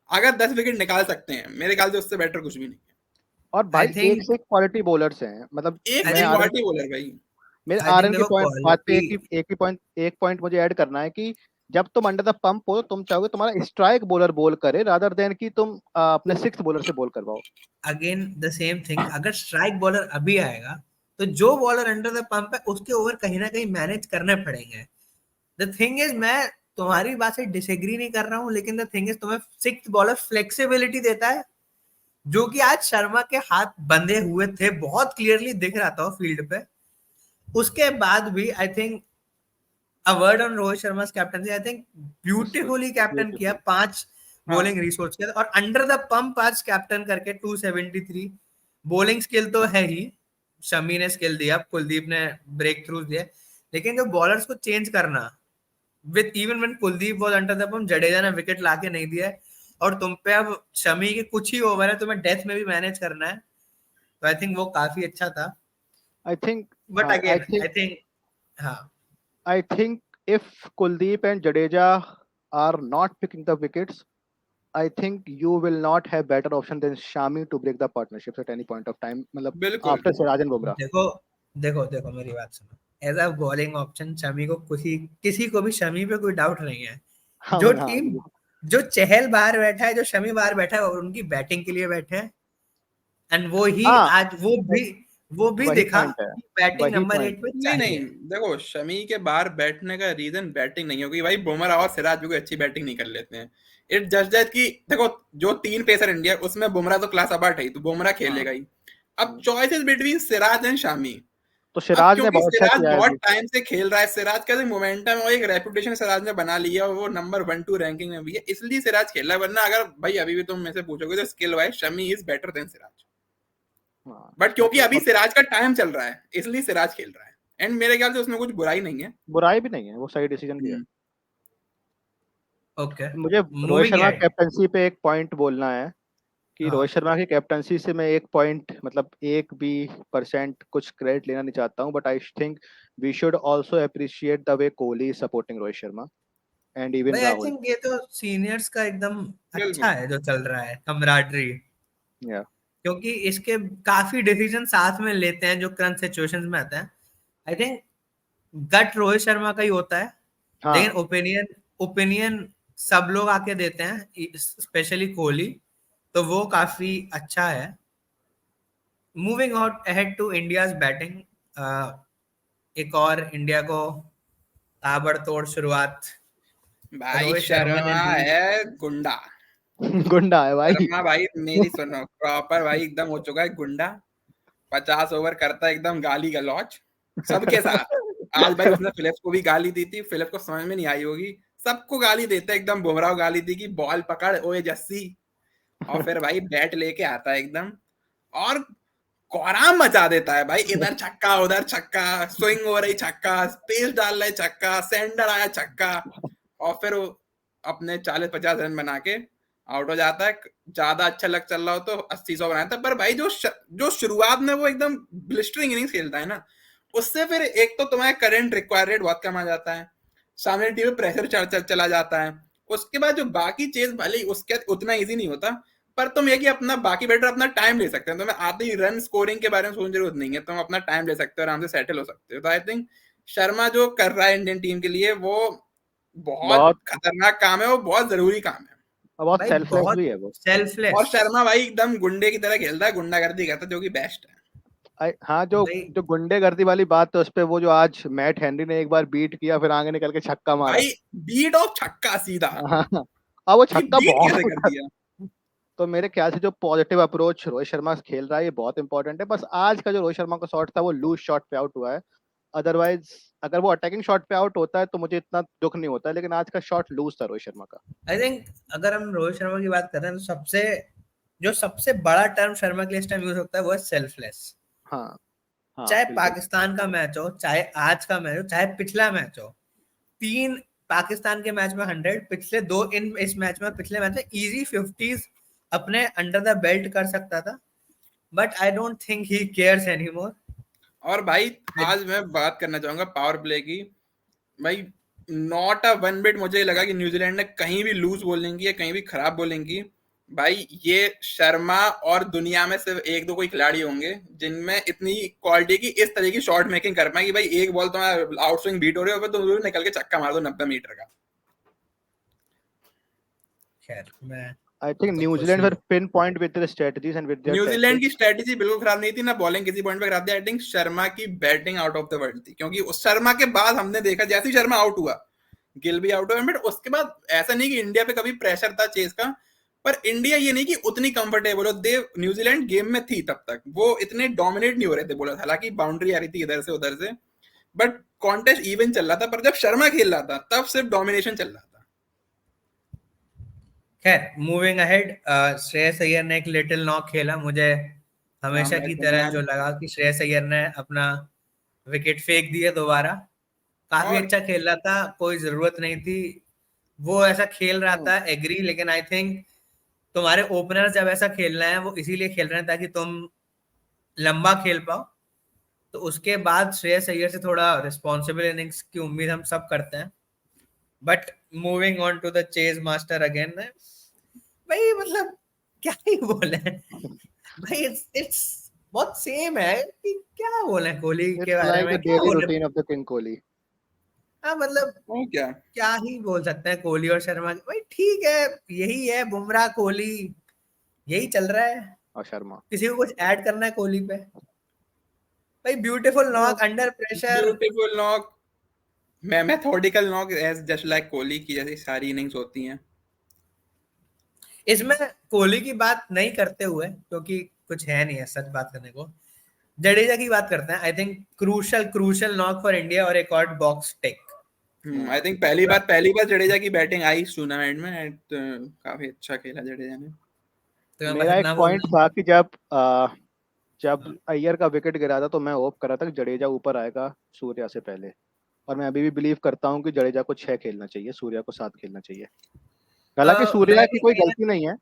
अगर 10 विकेट निकाल सकते हैं, मेरे ख्याल से उससे बेटर कुछ भी नहीं
और
आई
भाई एक
थिंक
से एक क्वालिटी बॉलर्स हैं। मतलब
है। एक
आई
से
मैं
एक
थिंक
आर्यन
क्वालिटी बॉलर भाई।
मेरे
आई थिंक
आर्यन के
देखो
पॉइंट बात पे
क्वालिटी,
एक पॉइंट मुझे ऐड करना है कि जब तुम अंडर द पंप हो तो तुम चाहोगे तुम्हारा स्ट्राइक बॉलर बॉल करे, रादर देन कि तुम अपने 6th बॉलर से बॉल करवाओ।
अगेन द सेम थिंग, अगर स्ट्राइक बॉलर अभी आएगा तो जो बॉलर अंडर द पंप है उसके ओवर कहीं ना कहीं मैनेज करने पड़ेंगे। द थिंग इज, मैं तुम्हारी बात से डिसएग्री नहीं कर रहा हूँ, लेकिन द थिंग इज तुम्हें 6th बॉलर फ्लेक्सिबिलिटी देता है, जो कि आज शर्मा के हाथ बंधे हुए थे, बहुत क्लियरली दिख रहा था फील्ड पे। उसके बाद भी I think a word on Rohit Sharma captaincy, I think beautifully captain किया, 5 बॉलिंग रिसोर्स किया और अंडर द पंप आज कैप्टन करके 273 बॉलिंग स्किल तो है ही, शमी ने स्किल दिया, कुलदीप ने ब्रेक थ्रू दिए, लेकिन जो बॉलर्स को चेंज करना with even when Kuldeep was under the pump, Jadeja ने विकेट लाके नहीं दिया है और तुम पे अब शमी के कुछ ही ओवर है, तुम्हें डेथ में भी मैनेज करना है, तो आई थिंक वो काफी अच्छा था।
I think
but again I think
I think if Kuldeep and Jadeja are not picking the wickets, I think you will not have better option than Shami to break the partnerships at any point of time. मतलब
बिल्कुल
after Siraj and Bumrah.
देखो मेरी बात सुनो, as a bowling option Shami को किसी को भी शमी पे कोई डाउट नहीं है।
हाँ,
जो
हाँ,
टीम जो चहल बाहर बैठा है, जो शमी बाहर बैठा है, और उनकी बैटिंग के लिए बैठे हैं, एंड वो ही
हाँ,
आज वो भी
वही
दिखा
point है,
बैटिंग
वही
नंबर
point
8 पे
नहीं
चाहिए।
नहीं देखो, शमी के बाहर बैठने का रीजन बैटिंग नहीं होगी भाई, बुमराह और सिराज भी कोई अच्छी बैटिंग नहीं कर लेते हैं। इट जस्ट दैट कि देखो जो 3 पेसर इंडिया, उसमें बुमराह तो क्लास अपार्ट है ही, तो बुमराह खेलेगा ही। अब choices between Siraj and Shami,
तो
अब
सिराज ने
क्योंकि
बहुत अच्छा
सिराज
किया है
बहुत
अभी।
टाइम से खेल रहा है, सिराज का जो मोमेंटम और एक रेपुटेशन सिराज ने बना लिया, वो नंबर 1-2 रैंकिंग में भी है, इसलिए सिराज खेल रहा है। वरना अगर भाई अभी भी तुम मेरे से पूछोगे तो skill wise Shami is better than Siraj,
हाँ,
बट क्योंकि अभी सिराज का टाइम चल रहा है इसलिए सिराज खेल रहा है, एंड मेरे ख्याल से उसमें कुछ बुराई नहीं है।
बुराई भी नहीं है, वो सही डिसीजन भी है।
ओके,
मुझे Rohit
moving
Sharma
ahead.
Captaincy पे एक पॉइंट बोलना है कि
हाँ।
रोहित शर्मा की कैप्टनसी से मैं एक पॉइंट मतलब 1% कुछ क्रेडिट लेना नहीं चाहता हूँ, but I think we should also appreciate the way Kohli is supporting Rohit Sharma and even
भाई आई
राहुल।
थिंक ये तो सीनियर्स का एकदम
बिल्कुल।
अच्छा है जो चल रहा है, कमराडरी,
या
क्योंकि इसके काफी डिसीजन साथ में लेते हैं जो करंट सिचुएशंस में आते हैं। आई थिंक गट रोहित शर्मा का ही होता है,
हाँ,
लेकिन ओपिनियन सब लोग आके देते हैं, स्पेशली कोहली, तो वो काफी अच्छा है। Moving out ahead to India's batting, एक और इंडिया को ताबड़तोड़ शुरुआत
भाई
रोहित शर्मा ने
शर्मा
दी।
है गुंडा,
गुंडा है भाई।
शर्मा भाई मेरी सुनो, प्रॉपर भाई एकदम हो चुका है गुंडा। 50 ओवर करता है एकदम गाली गलौच सबके साथ। आज भाई उसने फिलिप्स को भी गाली दी थी, फिलिप्स को समझ में नहीं आई होगी, सबको गाली देता है एकदम। बुमराह को गाली दी कि बॉल पकड़ ओए जस्सी, और फिर भाई बैट लेके आता है एकदम और कोहराम मचा देता है भाई, इधर छक्का उधर छक्का, स्विंग हो रही छक्का, स्पेस डाल रहे छक्का, सेंटर आया छक्का, और फिर वो अपने 40-50 रन बना के आउट हो जाता है। ज्यादा अच्छा लग चल रहा हो तो 80-100 बनाता है, पर भाई जो शुरुआत में वो एकदम ब्लिस्टरिंग इनिंग्स खेलता है ना, उससे फिर एक तो तुम्हारा करंट रिक्वायर रेट बहुत कम आ जाता है, सामने टीम में प्रेशर चला जाता है। उसके बाद जो बाकी चेज भले ही उसके उतना इजी नहीं होता, पर तुम ये कि अपना बाकी बैटर अपना टाइम ले सकते हैं, तुम्हें आधी रन स्कोरिंग के बारे में सोचने की जरूरत नहीं है, तुम अपना टाइम ले सकते हो, आराम से सेटल हो सकते हो। तो आई थिंक शर्मा जो कर रहा है इंडियन टीम के लिए वो बहुत खतरनाक काम है, वो बहुत जरूरी काम है,
बहुत
भाई
सेल्फलेस
बहुत
भी है वो।
सेल्फलेस।
और शर्मा भाई एकदम गुंडे की तरह खेलता है, गुंडागर्दी करता है, जो कि बेस्ट है।
हाँ, जो गुंडेगर्दी वाली बात तो उस पे वो जो आज मैट हेनरी ने एक बार बीट किया, फिर आगे निकल के छक्का मारा
भाई बीट ऑफ छक्का सीधा,
अब वो छक्का
बीट
बहुत
कैसे कर दिया।
तो मेरे ख्याल से जो पॉजिटिव अप्रोच रोहित शर्मा खेल रहा है ये बहुत इंपॉर्टेंट है। बस आज का जो रोहित शर्मा का शॉट था वो लूज शॉट पे आउट हुआ है, अदरवाइज अगर वो अटैकिंग शॉट पे आउट होता है तो मुझे इतना दुख नहीं होता, लेकिन आज का शॉट लूज था रोहित शर्मा का।
आई थिंक अगर हम रोहित शर्मा की बात कर रहे हैं तो सबसे बड़ा टर्म शर्मा के लिए इस टाइम यूज होता है वो है सेल्फलेस।
हाँ,
चाहे पाकिस्तान का मैच हो, चाहे आज का मैच हो, चाहे पिछला मैच हो, 3 पाकिस्तान के मैच में 100, पिछले 2 इस मैच में, पिछले मैच में इजी 50s अपने अंडर द बेल्ट कर सकता था, but I don't think he cares anymore.
और भाई आज मैं बात करना चाहूंगा पावर प्ले की। भाई नॉट अ वन बिट मुझे लगा कि न्यूजीलैंड ने कहीं भी लूज बॉलिंग की है, कहीं भी खराब बॉलिंग की। भाई ये शर्मा और दुनिया में सिर्फ 1-2 कोई खिलाड़ी होंगे जिनमें इतनी क्वालिटी की इस तरह की शॉट मेकिंग कर पाए कि भाई एक बॉल तुम्हारा आउट स्विंग बीट हो रही है और तुम निकल के छक्का मार दो 90 मीटर का।
खैर मैं
I think New Zealand were pin point with their strategies and with their
New Zealand की स्ट्रेटजी बिल्कुल खराब नहीं थी, ना बॉलिंग किसी पॉइंट पे खराब थी। आई थिंक शर्मा की batting out of the world थी, क्योंकि उस शर्मा के बाद हमने देखा जैसे ही शर्मा आउट हुआ गिल भी आउट हुआ, बट उसके बाद ऐसा नहीं कि इंडिया पे कभी प्रेशर था चेस का, पर इंडिया ये नहीं कि उतनी कंफर्टेबल हो। न्यूजीलैंड गेम में थी तब तक, वो इतने डोमिनेट नहीं हो रहे थे बोला, हालांकि बाउंड्री आ रही थी इधर से उधर से, बट कॉन्टेस्ट इवन चल रहा था, पर जब शर्मा खेल रहा था तब सिर्फ डोमिनेशन चल रहा था।
खैर मूविंग अहेड, श्रेयस अय्यर ने एक लिटिल नॉक खेला। मुझे हमेशा की तरह जो लगा कि श्रेयस अय्यर ने अपना विकेट फेंक दिया दोबारा। काफी अच्छा खेल रहा था, कोई जरूरत नहीं थी वो ऐसा खेल रहा था, एग्री। लेकिन आई थिंक तुम्हारे ओपनर जब ऐसा खेल रहे हैं वो इसीलिए खेल रहे हैं ताकि तुम लंबा खेल पाओ। तो उसके बाद श्रेयस अय्यर से थोड़ा रिस्पॉन्सिबल इनिंग्स की उम्मीद हम सब करते हैं। But moving on to the chase master again, भाई मतलब क्या ही बोले भाई, इट्स बहुत सेम है कि क्या बोले कोहली के बारे में, क्या बोले
routine of the king Kohli.
हाँ मतलब क्या ही बोल सकते हैं कोहली और शर्मा, भाई ठीक है यही है, बुमराह कोहली यही चल रहा है।
और शर्मा,
किसी को कुछ ऐड करना है कोहली पे? भाई beautiful knock under pressure,
beautiful knock, methodical knock as just like Kohli की जैसी सारी इनिंग्स होती हैं।
इसमें कोहली की बात नहीं करते हुए, क्योंकि कुछ है नहीं है सच बात करने को, जडेजा की बात करते हैं। I think crucial knock for India और एक और बॉक्स टेक।
आई थिंक पहली बार जडेजा की बैटिंग आई इस टूर्नामेंट में एंड काफी अच्छा खेला जडेजा ने।
तो
मेरा एक पॉइंट था कि जब अय्यर का विकेट गिरा था तो मैं होप कर रहा था कि जडेजा ऊपर आएगा सूर्या से पहले, और मैं अभी भी बिलीव करता हूं कि जडेजा को 6 खेलना चाहिए, सूर्या को 7 खेलना चाहिए। हालांकि सूर्या की कोई गलती नहीं है,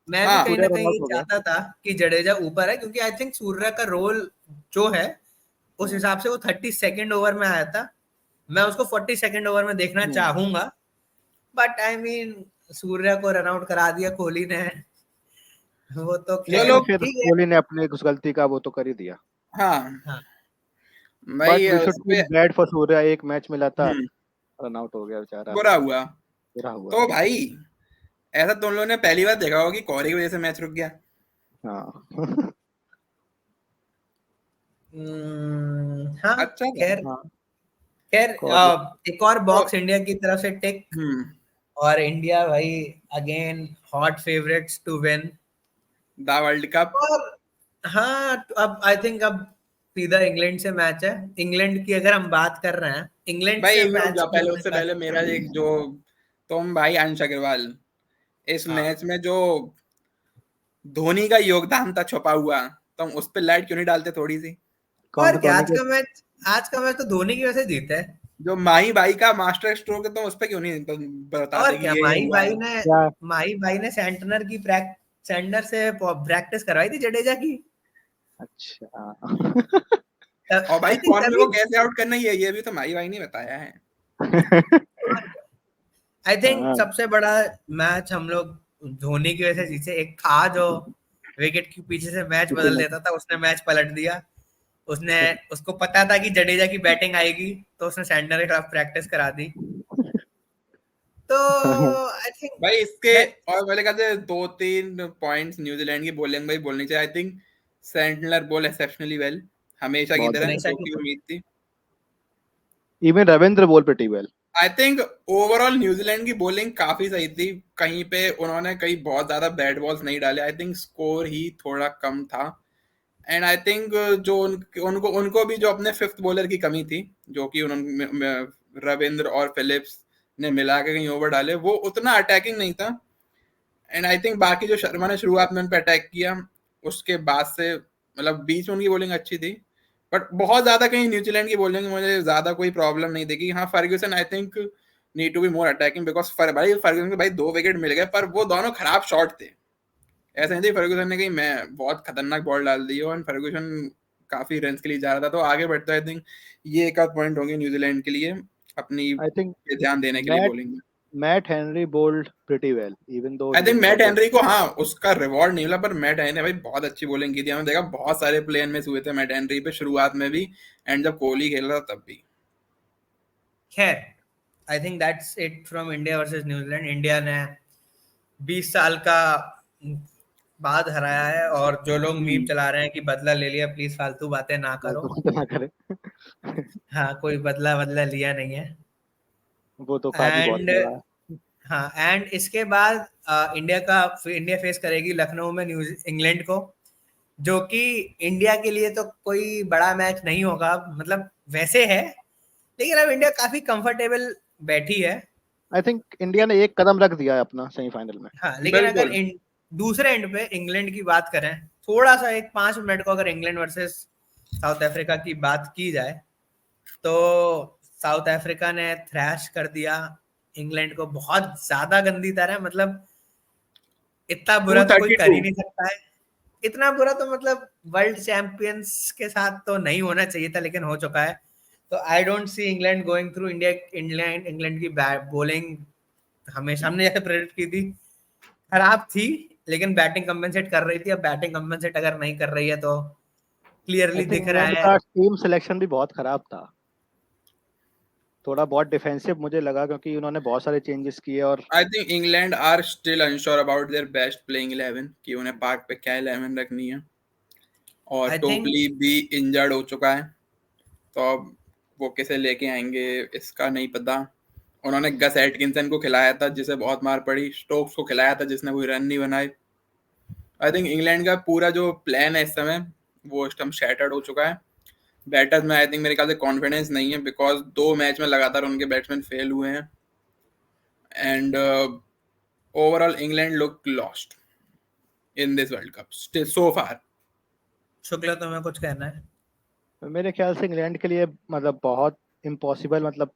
मैं भी कहीं ना कहीं चाहता था कि जडेजा ऊपर है, क्योंकि आई थिंक सूर्या का रोल जो है उस हिसाब से वो 32nd ओवर में आया था, मैं उसको 42nd ओवर में देखना चाहूंगा। बट आई मीन सूर्या को रन आउट करा दिया कोहली ने, वो तो
फिर कोहली ने अपने उस गलती का वो तो कर ही दिया।
हाँ
भाई बैड फॉर सूर्या, एक मैच मिला था रन आउट हो गया बेचारा,
बुरा हुआ। तो भाई ऐसा तुम लोगों ने पहली बार देखा होगा कि कोहली की वजह से मैच रुक गया।
हाँ
हाँ
अच्छा
खैर एक और बॉक्स इंडिया की तरफ से टिक, और इंडिया भाई again hot favourites to win
the world cup.
और हाँ अब आई थिंक अब सीधा इंग्लैंड से मैच है। इंग्लैंड की अगर हम बात कर रहे हैं, इंग्लैंड से मैच
पहले उससे पहले मेरा एक जो तुम भाई अंश अग्रवाल, इस मैच में जो धोनी का योगदान था छुपा हुआ, तुम उस पे लाइट क्यों नहीं डालते थोड़ी सी?
और क्या आज का मैच तो धोनी की वजह से जीता है।
जो माही भाई का मास्टर स्ट्रोक है तुम उस पे क्यों नहीं बताते?
और क्या माही भाई ने सेंटनर से प्रैक्टिस करवाई थी जडेजा की।
अच्छा
और भाई कॉर्नर को कैसे आउट करना है ये भी तो माही भाई ने बताया है।
आई थिंक सबसे बड़ा मैच हम लोग धोनी की वजह से जीते। एक था जो विकेट के पीछे से मैच बदल देता था, उसने मैच पलट दिया। उसको पता था कि जडेजा की बैटिंग आएगी तो उसने सैंडनर के खिलाफ प्रैक्टिस करा दी। तो आई थिंक
भाई इसके और मेरे ख्याल से 2-3 पॉइंट्स न्यूजीलैंड की बॉलिंग में बोलनी चाहिए। I think Sandler ball exceptionally well, हमेशा की तरह जो की उम्मीद थी।
Even Ravindra ball pretty well.
I think overall New Zealand की बॉलिंग काफी सही थी। कहीं पे उन्होंने कई बहुत ज्यादा बैड बॉल्स नहीं डाले। आई थिंक स्कोर ही थोड़ा कम था। एंड आई थिंक जो उनको भी जो अपने 5th बॉलर की कमी थी, जो कि उन्होंने रविंद्र और फिलिप्स ने मिला के कहीं ओवर डाले, वो उतना अटैकिंग नहीं था। एंड आई थिंक बाकी जो शर्मा ने शुरुआत में उन पर अटैक किया, उसके बाद से मतलब बीच में उनकी बॉलिंग अच्छी थी। बट बहुत ज्यादा कहीं न्यूजीलैंड की बॉलिंग में मुझे ज्यादा कोई प्रॉब्लम नहीं देखी। हाँ Ferguson I think need to be more attacking, because Ferguson के भाई 2 विकेट मिल गए, पर वो दोनों खराब शॉट थे। ऐसा नहीं थी फर्ग्यूसन ने कहीं मैं बहुत खतरनाक बॉल डाल दी और फर्ग्यूसन काफी रन के लिए जा रहा था। तो आगे बढ़ते आई थिंक ये एक पॉइंट होगी न्यूजीलैंड के लिए अपनी ध्यान देने के लिए बॉलिंग में।
Matt Henry bowled pretty well even though
I think Matt Henry को हाँ उसका रिवॉर्ड नहीं मिला, पर मैट हेनरी भाई बहुत अच्छी बॉलिंग की थी। हमने देखा बहुत सारे प्लेयर मिस हुए थे मैट हेनरी पे शुरुआत में भी, एंड जब कोहली खेल रहा था तब भी।
खैर I think that's it from India versus New Zealand. India ने 20 साल का बाद हराया है, और जो लोग मीम चला रहे हैं कि बदला ले लिया, प्लीज फालतू बातें ना करो। हाँ कोई बदला लिया नहीं है
वो तो काफी बहुत बड़ा है।
हाँ एंड इसके बाद इंडिया फेस करेगी लखनऊ में इंग्लैंड को, जो कि इंडिया के लिए तो कोई बड़ा मैच नहीं होगा। मतलब वैसे है लेकिन अब इंडिया काफी कंफर्टेबल बैठी है।
आई थिंक इंडिया ने एक कदम रख दिया है अपना सेमीफाइनल में।
हाँ, लेकिन अगर
बिल्कुल।
दूसरे एंड पे इंग्लैंड की बात करें, थोड़ा सा एक 5 मिनट को अगर इंग्लैंड वर्सेस साउथ अफ्रीका की बात की जाए, तो साउथ अफ्रीका ने थ्रैश कर दिया इंग्लैंड को बहुत ज्यादा गंदी तरह। मतलब इतना बुरा तो कोई कर
232।
ही नहीं सकता है। इतना बुरा तो मतलब वर्ल्ड चैंपियंस के साथ तो नहीं होना चाहिए था, लेकिन हो चुका है। तो I don't see England going through. England की बॉलिंग हमेशा हमने जैसे प्रेडिक्ट की थी खराब थी, लेकिन बैटिंग कंपेंसेट कर रही थी। अब बैटिंग कंपेंसेट अगर नहीं कर रही है तो
आई
क्लियरली
थिंक
दिख रहा
इंग्लैंड
है।
का टीम सिलेक्शन भी बहुत खराब था, थोड़ा बहुत डिफेंसिव मुझे लगा, क्योंकि उन्होंने बहुत सारे चेंजेस किए। और
I think England are still unsure about their best playing 11 कि उन्हें पार्क पे क्या 11 रखनी है, और
आई थिंक
टोपली भी इंजर्ड हो चुका है, तो अब वो किसे लेके आएंगे इसका नहीं पता। उन्होंने गस एटकिंसन को खिलाया था जिसे बहुत मार पड़ी, स्टोक्स को खिलाया था जिसने कोई रन नहीं बनाए। आई थिंक इंग्लैंड का पूरा जो प्लान है इस समय वो इस टाइम शैटर्ड हो चुका है। बैटर्स में आई थिंक मेरे ख्याल से कॉन्फिडेंस नहीं है, बिकॉज 2 मैच में लगातार उनके बैट्समैन फेल हुए हैं, and overall England look lost in this World Cup still so far.
Shukla तुम्हें कुछ कहना है?
मेरे ख्याल से इंग्लैंड के लिए मतलब बहुत इम्पॉसिबल मतलब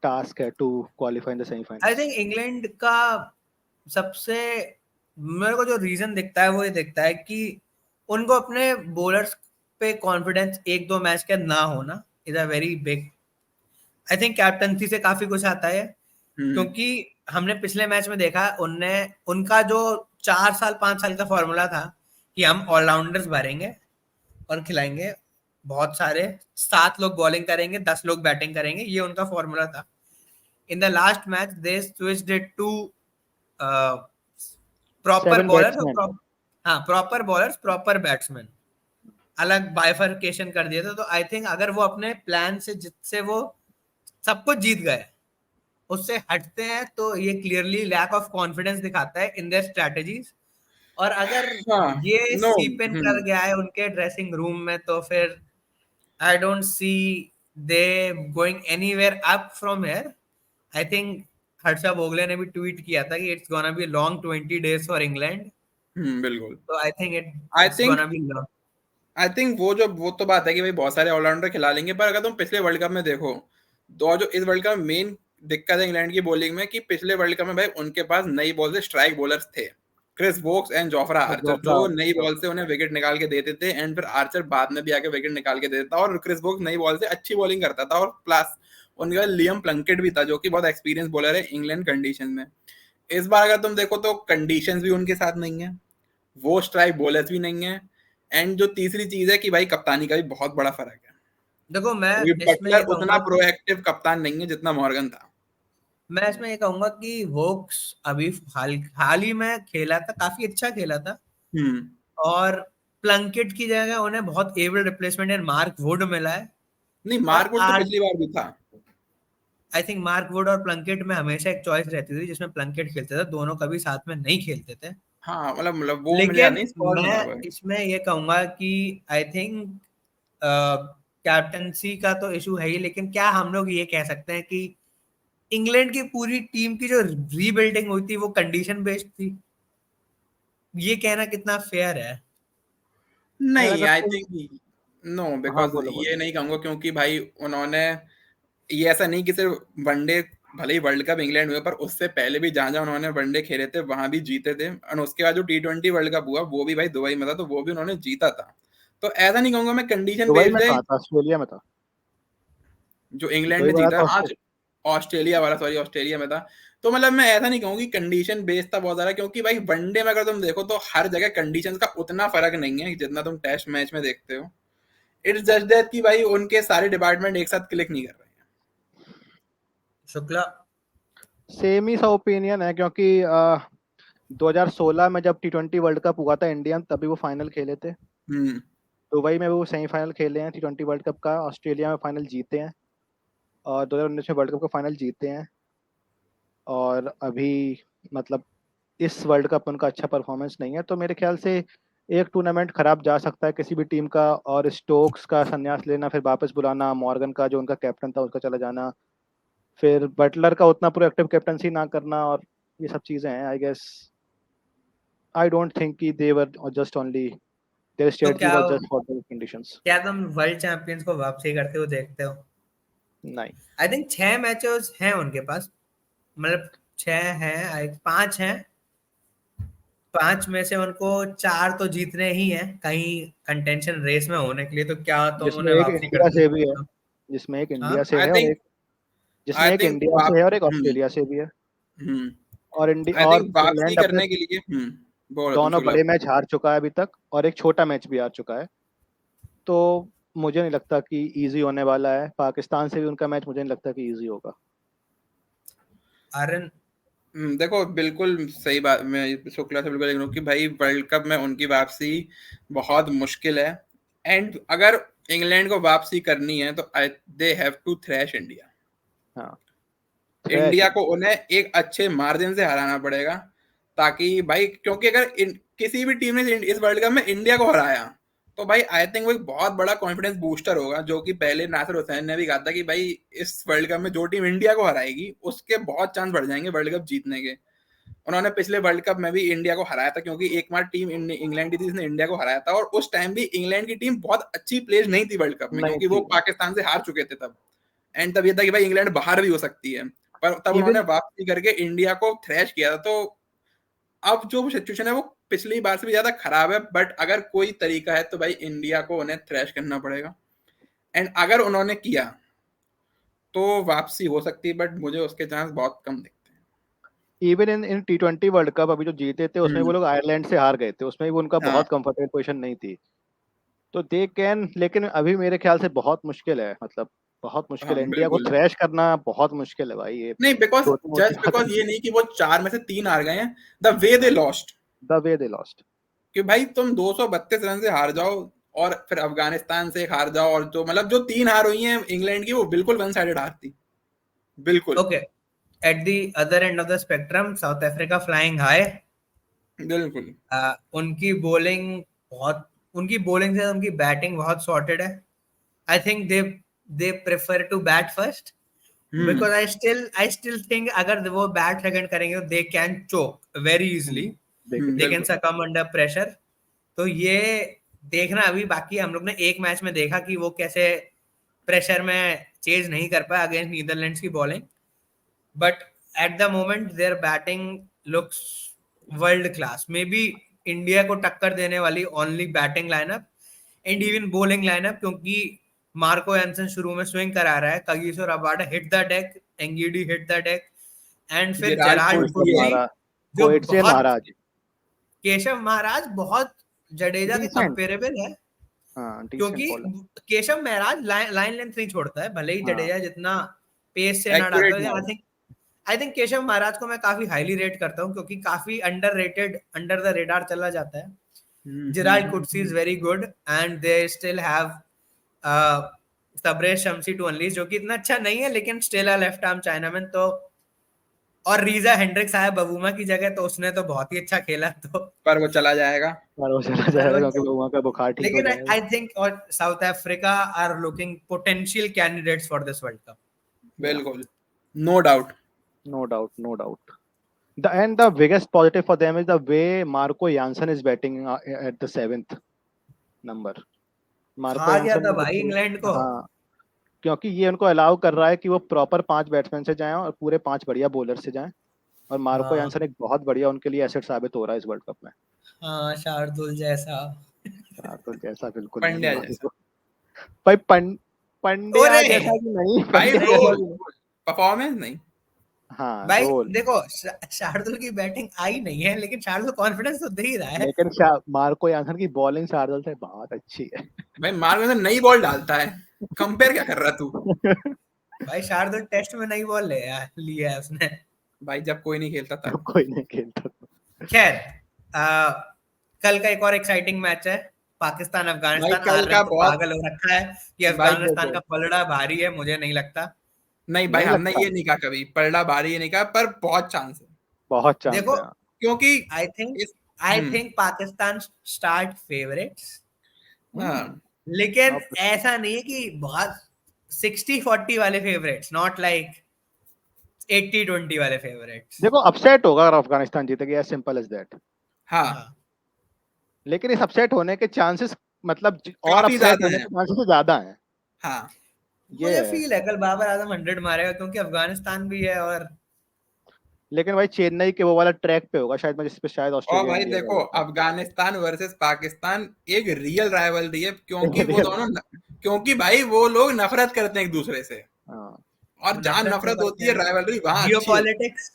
टास्क है to qualify in the
I
semifinals.
Think England का सबसे मेरे को जो रीजन दिखता है वो ये दिखता है कि उनको अपने बॉलर्स पे कॉन्फिडेंस एक दो मैच का ना होना is a very big. I think captaincy से काफी कुछ आता है, क्योंकि हमने पिछले मैच में देखा उनने उनका जो 4 साल 5 साल का फॉर्मूला था कि हम ऑलराउंडर्स भरेंगे और खिलाएंगे बहुत सारे, 7 लोग बॉलिंग करेंगे 10 लोग बैटिंग करेंगे, ये उनका फॉर्मूला था। In the last match they switched it to proper
7
bowler.
Batsman.
हाँ, प्रॉपर बॉलर्स प्रॉपर बैट्समैन, अलग बाइफरकेशन कर दिया था। तो आई थिंक अगर वो अपने प्लान से जिससे वो सब कुछ जीत गए उससे हटते हैं तो ये क्लियरली लैक ऑफ कॉन्फिडेंस दिखाता है इन देयर स्ट्रेटजीज। और अगर
हाँ।
ये
नो।
सीप इन कर गया है उनके ड्रेसिंग रूम में तो फिर आई don't C they going anywhere up from here. I think Harsha Bhogle ने भी ट्वीट किया था कि it's gonna be long 20 days for England.
बिल्कुल।
तो I think
I
it's
think
gonna be long.
वो तो बात है कि भाई बहुत सारे ऑलराउंडर खिला लेंगे, पर अगर तुम पिछले वर्ल्ड कप में देखो तो जो इस वर्ल्ड कप में मेन दिक्कत है इंग्लैंड की बॉलिंग में कि पिछले वर्ल्ड कप में भाई उनके पास नई बॉल से स्ट्राइक बॉलर्स थे, Chris Woakes and Jofra Archer,
Jofra
जो नई
आर्चर।
बॉल से उन्हें विकेट निकाल के देते थे, एंड फिर आर्चर बाद में भी आके विकेट निकाल के देता था, और क्रिस वोक्स नई बॉल से अच्छी बॉलिंग करता था, और प्लस उनका लियम प्लंकेट भी था जो कि बहुत एक्सपीरियंस बॉलर है इंग्लैंड कंडीशन में। इस बार अगर तुम देखो तो कंडीशंस भी उनके साथ नहीं है, वो स्ट्राइक बॉलर्स भी नहीं है, एंड जो तीसरी चीज है कि भाई कप्तानी का भी बहुत बड़ा फर्क है,
देखो मैं
क्योंकि
इसमें ये
बटलर उतना
कहूंगा कि
प्रोएक्टिव कप्तान नहीं है जितना मॉर्गन था।
वोक्स अभी हाल ही में खेला था, काफी अच्छा खेला था।
हम्म।
और प्लंकेट की जगह उन्हें बहुत एबल रिप्लेसमेंट है मार्क वुड मिला है।
नहीं,
और
मार्कवुड तो
आज
पिछली बार भी था।
आई थिंक मार्क वुड और प्लंकेट में हमेशा एक चॉइस रहती थी जिसमें प्लंकेट खेलते थे, दोनों कभी साथ में नहीं खेलते थे।
हाँ, मतलब वो मिल
लेकिन
जाता नहीं स्क्वाड में
मैं
बराबर।
इसमें ये कहूंगा कि आई थिंक कैप्टनसी का तो इशू है ही, लेकिन क्या हम लोग ये कह सकते हैं कि इंग्लैंड की पूरी टीम की जो रीबिल्डिंग हुई थी वो कंडीशन बेस्ड थी? ये कहना कितना फेयर है?
नहीं,
अगर
आई
तुम
थिंक नो,
हाँ
बिकॉज
बोलो
ये
बोलो।
नहीं कहूंगा, क्योंकि भाई उन्होंने ये ऐसा नहीं कि सिर्फ वनडे, भले ही वर्ल्ड कप इंग्लैंड हुआ पर उससे पहले भी जहां जहां उन्होंने वनडे खेले थे वहां भी जीते थे, और उसके बाद जो T20 वर्ल्ड कप हुआ वो भी भाई दुबई में था, तो वो भी उन्होंने जीता था। तो ऐसा नहीं कहूंगा मैं कंडीशन
दुबई
बेस्ड
में
है।
कहा था, ऑस्ट्रेलिया में था।
जो इंग्लैंड
दुबई
ने
वाला
जीता
था
आज, ऑस्ट्रेलिया वाला, सॉरी ऑस्ट्रेलिया में था। तो मतलब मैं ऐसा नहीं कहूंगी कंडीशन बेस्ड था बहुत ज्यादा, क्योंकि भाई वनडे में अगर तुम देखो तो हर जगह कंडीशंस का उतना फर्क नहीं है जितना तुम टेस्ट मैच में देखते हो। इट्स जस्ट दैट कि भाई उनके सारे डिपार्टमेंट एक साथ क्लिक नहीं कर रहे हैं।
शुक्ला?
सेम ही सा ओपिनियन है, क्योंकि 2016 में जब T20 वर्ल्ड कप हुआ था इंडिया में, तभी वो फाइनल खेले थे।
हम्म।
दुबई में वो सेमीफाइनल खेले हैं T20 वर्ल्ड कप का, ऑस्ट्रेलिया में फाइनल जीते हैं, और 2019 में वर्ल्ड कप का फाइनल जीते हैं। और अभी मतलब इस वर्ल्ड कप उनका अच्छा परफॉर्मेंस नहीं है, तो मेरे ख्याल से एक टूर्नामेंट खराब जा सकता है किसी भी टीम का, और स्टोक्स का संन्यास लेना, फिर वापस बुलाना, मॉर्गन का जो उनका कैप्टन था उसका चला जाना, फिर बटलर का उतना प्रोएक्टिव कैप्टनसी ना करना, और ये सब चीजें हैं। I guess I don't think कि they were just only their
तो
स्ट्रेटजी
क्या
was just for the conditions.
क्या तुम वर्ल्ड चैंपियंस को वापसी करते हुए देखते हो?
नहीं,
आई थिंक 6 मैचेस हैं उनके पास, मतलब 6 हैं, 5 हैं, 5 में से उनको 4 तो जीतने ही हैं कहीं कंटेंशन रेस में होने के लिए। तो क्या तुम
जिसमें
उन्हें
एक
वापसी
इंडिया
करते
से
हुए
भी है,
देखते हो?
जिसमें एक
हाँ,
इंडिया से
आई
है, और
थिंक
एक जिसमें एक इंडिया से है और एक ऑस्ट्रेलिया से भी है, और
आई
और
थिंक वापसी
इंग्लैंड अपने
करने के लिए बोलो तुम
दोनों
शुक्ला।
बड़े मैच हार चुका है अभी तक, और एक छोटा मैच भी हार चुका है। तो मुझे नहीं लगता कि इजी होने वाला है। पाकिस्तान से भी उनका मैच मुझे नहीं लगता कि इजी होगा।
आर्यन,
देखो बिल्कुल सही बात, मैं शुक्ला से बिल्कुल एग्री हूँ कि भाई वर्ल्ड कप में उनकी वापसी बहुत मुश्किल है। एंड अगर इंग्लैंड को वापसी करनी है तो they have to thrash India.
हाँ, थ्रैश
इंडिया
है।
को उन्हें एक अच्छे मार्जिन से हराना पड़ेगा, ताकि भाई, क्योंकि अगर किसी भी टीम ने इस वर्ल्ड कप में इंडिया को हराया तो भाई आई थिंक वो एक बहुत बड़ा कॉन्फिडेंस बूस्टर होगा, जो कि पहले नासिर हुसैन ने भी कहा था कि भाई इस वर्ल्ड कप में जो टीम इंडिया को हराएगी उसके बहुत चांस बढ़ जाएंगे वर्ल्ड कप जीतने के। उन्होंने पिछले वर्ल्ड कप में भी इंडिया को हराया था, क्योंकि एकमात्र टीम इंग्लैंड की थी जिसने इंडिया को हराया था, और उस टाइम भी इंग्लैंड की टीम बहुत अच्छी प्लेज नहीं थी वर्ल्ड कप में,
नहीं
क्योंकि वो
थी।
पाकिस्तान से हार चुके थे तब। एंड तब ये था कि भाई इंग्लैंड बाहर भी हो सकती है, पर तब उन्होंने
इवन
वापसी करके इंडिया को थ्रैश किया था। तो अब जो सिचुएशन है वो पिछली बार से भी ज्यादा खराब है, बट अगर कोई तरीका है तो भाई इंडिया को उन्हें थ्रैश करना पड़ेगा। एंड अगर उन्होंने किया तो वापसी हो सकती है, बट मुझे उसके चांस बहुत कम दिखते
even in T20 world cup अभी जो जीते थे उसमें वो
हैं।
लोग आयरलैंड से हार गए थे, उसमें भी उनका
हाँ,
बहुत कंफर्टेबल पोजीशन नहीं थी। तो दे कैन, लेकिन अभी मेरे ख्याल से बहुत मुश्किल है, मतलब बहुत मुश्किल
हाँ
है, इंडिया को
बिल्कुल।
थ्रैश करना बहुत मुश्किल है भाई, ये
नहीं, बिकॉज
छोटी मोटी
जस्ट
बात
बिकॉज
नहीं
ये नहीं कि वो 4 में से 3 हार गए हैं, the way they lost.
The way they lost.
कि भाई तुम 232 रन से हार जाओ और फिर अफगानिस्तान से हार जाओ, और जो मतलब जो 3 हार हुई हैं इंग्लैंड की वो बिल्कुल वन साइडेड हार थी, बिल्कुल।
Okay, at the other end of the spectrum south Africa flying high.
बिल्कुल।
उनकी बॉलिंग बहुत, उनकी बॉलिंग से उनकी बैटिंग बहुत सॉर्टेड है। I think they prefer to bat first,
hmm
because I still think अगर वो बैट सेकंड करेंगे they can choke very easily, they can
बिल्कुल।
Succumb under pressure. तो ये देखना अभी बाकी। हम लोग ने एक मैच में देखा कि वो कैसे प्रेशर में चेज नहीं कर पाया अगेंस्ट नीदरलैंड्स की bowling, but at the moment there batting looks world class. May be India को टक्कर देने वाली only batting lineup and even bowling lineup, क्योंकि मार्को एंसन शुरू में स्विंग करा रहा है, Kagiso Rabada hit the deck, Ngidi hit the deck, and फिर
जेराल्ड
जेराल्ड
कोएट्से।
फुटजी
महाराज,
जो
कोएट्से
बहुत,
महाराज,
केशव महाराज बहुत जडेजा के
डिसेंट।
कंपेरेबल है,
हाँ, डिसेंट
क्योंकि
bowler.
Keshav Maharaj line length नहीं छोड़ता है, भले ही
हाँ,
जडेजा जितना पेस से ना
एक्यूरेट
डालता है।
मार।
आई थिंक केशव महाराज को मैं काफी हाईली रेट करता हूँ, क्योंकि काफी under rated, under the radar चला जाता है। Gerald Coetzee is very good and they still have Tabraiz Shamsi to unleash, जो कि इतना अच्छा नहीं है लेकिन still a left arm Chinaman। तो और रीजा हेंड्रिक्स आया बबूमा की जगह, तो उसने तो बहुत ही अच्छा खेला। तो
पर वो चला जाएगा।
और वो चला जाएगा क्योंकि वहाँ का बुखार ठीक हो
लेकिन
जाएगा।
आई थिंक और South Africa are looking potential candidates for this World Cup.
बिल्कुल, no doubt.
No doubt, no doubt. The biggest positive for them is the way Marco Jansen is batting at the 7th number. Marco
खा गया
एंसन
था
ने
भाई England को।
हाँ, क्योंकि ये उनको अलाउ कर रहा है कि वो प्रॉपर 5 बैट्समैन से जाएं और पूरे 5 बढ़िया बॉलर से जाएं, और मार्को
हाँ,
एंसन एक बहुत बढ़िया उनके लिए एसेट साबित हो रहा है इस वर्ल्ड कप में।
हाँ, शार्दुल जैसा।
हाँ, तो जैसा बिल्कुल नहीं
पंड्या
भाई,
जैसा।
भाई पंड्या
ओरे
जैसा भी नहीं,
भाई
पंड्या
नहीं
जैसा
रोल,
भी नहीं।
परफॉर्मेंस नहीं।
हाँ,
भाई,
रोल।
देखो शार्दुल की बैटिंग आई नहीं है, लेकिन शार्दुल कॉन्फिडेंस तो दे ही रहा है।
लेकिन मार्को एंसन की बॉलिंग शार्दुल से बहुत अच्छी है।
भाई मार्क में नई बॉल डालता है, कंपेयर क्या कर रहा तू?
भाई शार्दुल टेस्ट में नई बॉल लिया है उसने।
भाई जब कोई नहीं खेलता
जब
तब।
कोई नहीं खेलता तो।
खैर, कल का एक और एक्साइटिंग मैच है, पाकिस्तान
भाई
अफगानिस्तान।
कल का
आर्यन तो
बहुत,
पागल हो रखा है कि
भाई
अफगानिस्तान
देखो,
का पलड़ा भारी है, मुझे नहीं लगता।
नहीं भाई
नहीं
हमने
लगता,
ये नहीं कहा कभी पलड़ा भारी, ये नहीं कहा, पर बहुत चांस है।
बहुत चांस
देखो,
है।
क्योंकि
आई थिंक
इस
I think Pakistan start favorites.
हाँ,
लेकिन
Okay.
ऐसा नहीं है कि बहुत 60-40 वाले फेवरेट्स, नॉट लाइक 80-20 वाले फेवरेट्स.
देखो अपसेट होगा अगर अफगानिस्तान जीतेगी, एज सिंपल एज दैट.
हाँ,
लेकिन इस अपसेट होने के चांसेस मतलब और
काफी
अपसेट
ज्यादा
होने
हैं।
के चांसेस ज्यादा हैं.
हाँ,
ये
मुझे
है.
फील है कल बाबर आजम 100 मारेगा, क्योंकि अफगानिस्तान भी है और
लेकिन भाई चेन्नई के वो वाला ट्रैक पे होगा शायद, जिस पे शायद
और
ऑस्ट्रेलिया
भाई
इंडिया
देखो,
का होता है.
अफगानिस्तान वर्सेस पाकिस्तान एक रियल राइवलरी है, क्योंकि वो
Real.
दोनों क्योंकि भाई वो लोग नफरत करते हैं एक दूसरे से,
हाँ
और जहां
नफरत
नफरत होती है राइवलरी वहां अच्छी होती
जियोपॉलिटिक्स.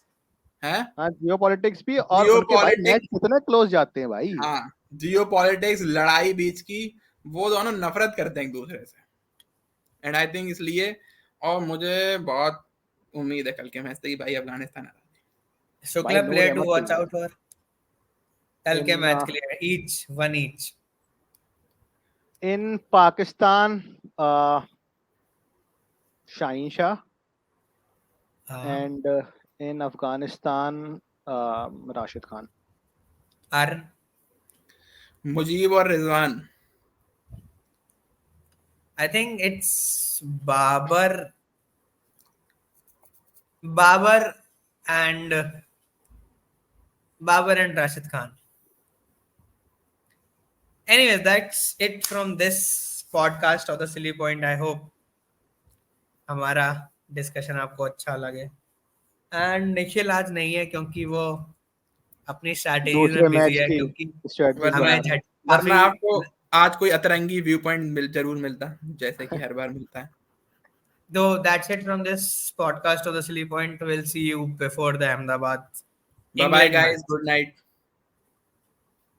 है।
हाँ, जियोपॉलिटिक्स भी, और
जियो
उनके भाई मैच
पॉलिटिक्स,
कितने क्लोज जाते हैं भाई.
हाँ, जियो पॉलिटिक्स, लड़ाई बीच की, वो दोनों नफरत करते हैं एक दूसरे से, एंड आई थिंक इसलिए, और मुझे बहुत उम्मीद है कल के मैच से कि भाई अफगानिस्तान आ
शुक्ला
भाई, Noor
player to
Ahmad
watch
तो
आउट फॉर कल के
इन
मैच के लिए, each one each.
In Pakistan Shaheen Shah, and in Afghanistan Rashid Khan.
अर्न.
मुजीब और Rizwan.
I think it's Babar and Rashid Khan. Anyways, that's it from this podcast of the Silly Point. I hope हमारा discussion आपको अच्छा लगे. एंड निखिल आज नहीं है क्योंकि वो अपनी स्ट्रैटेजी
दूसरे
में
मैच
बिजी है,
की
क्योंकि
स्ट्रेटजी बना
हमें
रहे हैं.
वरना आपको आज कोई अतरंगी व्यू पॉइंट जरूर मिलता, जैसे कि हर बार मिलता है.
So that's it from this podcast of the Silly Point. We'll see you before the Ahmedabad.
Bye bye
England
guys,
match.
good night.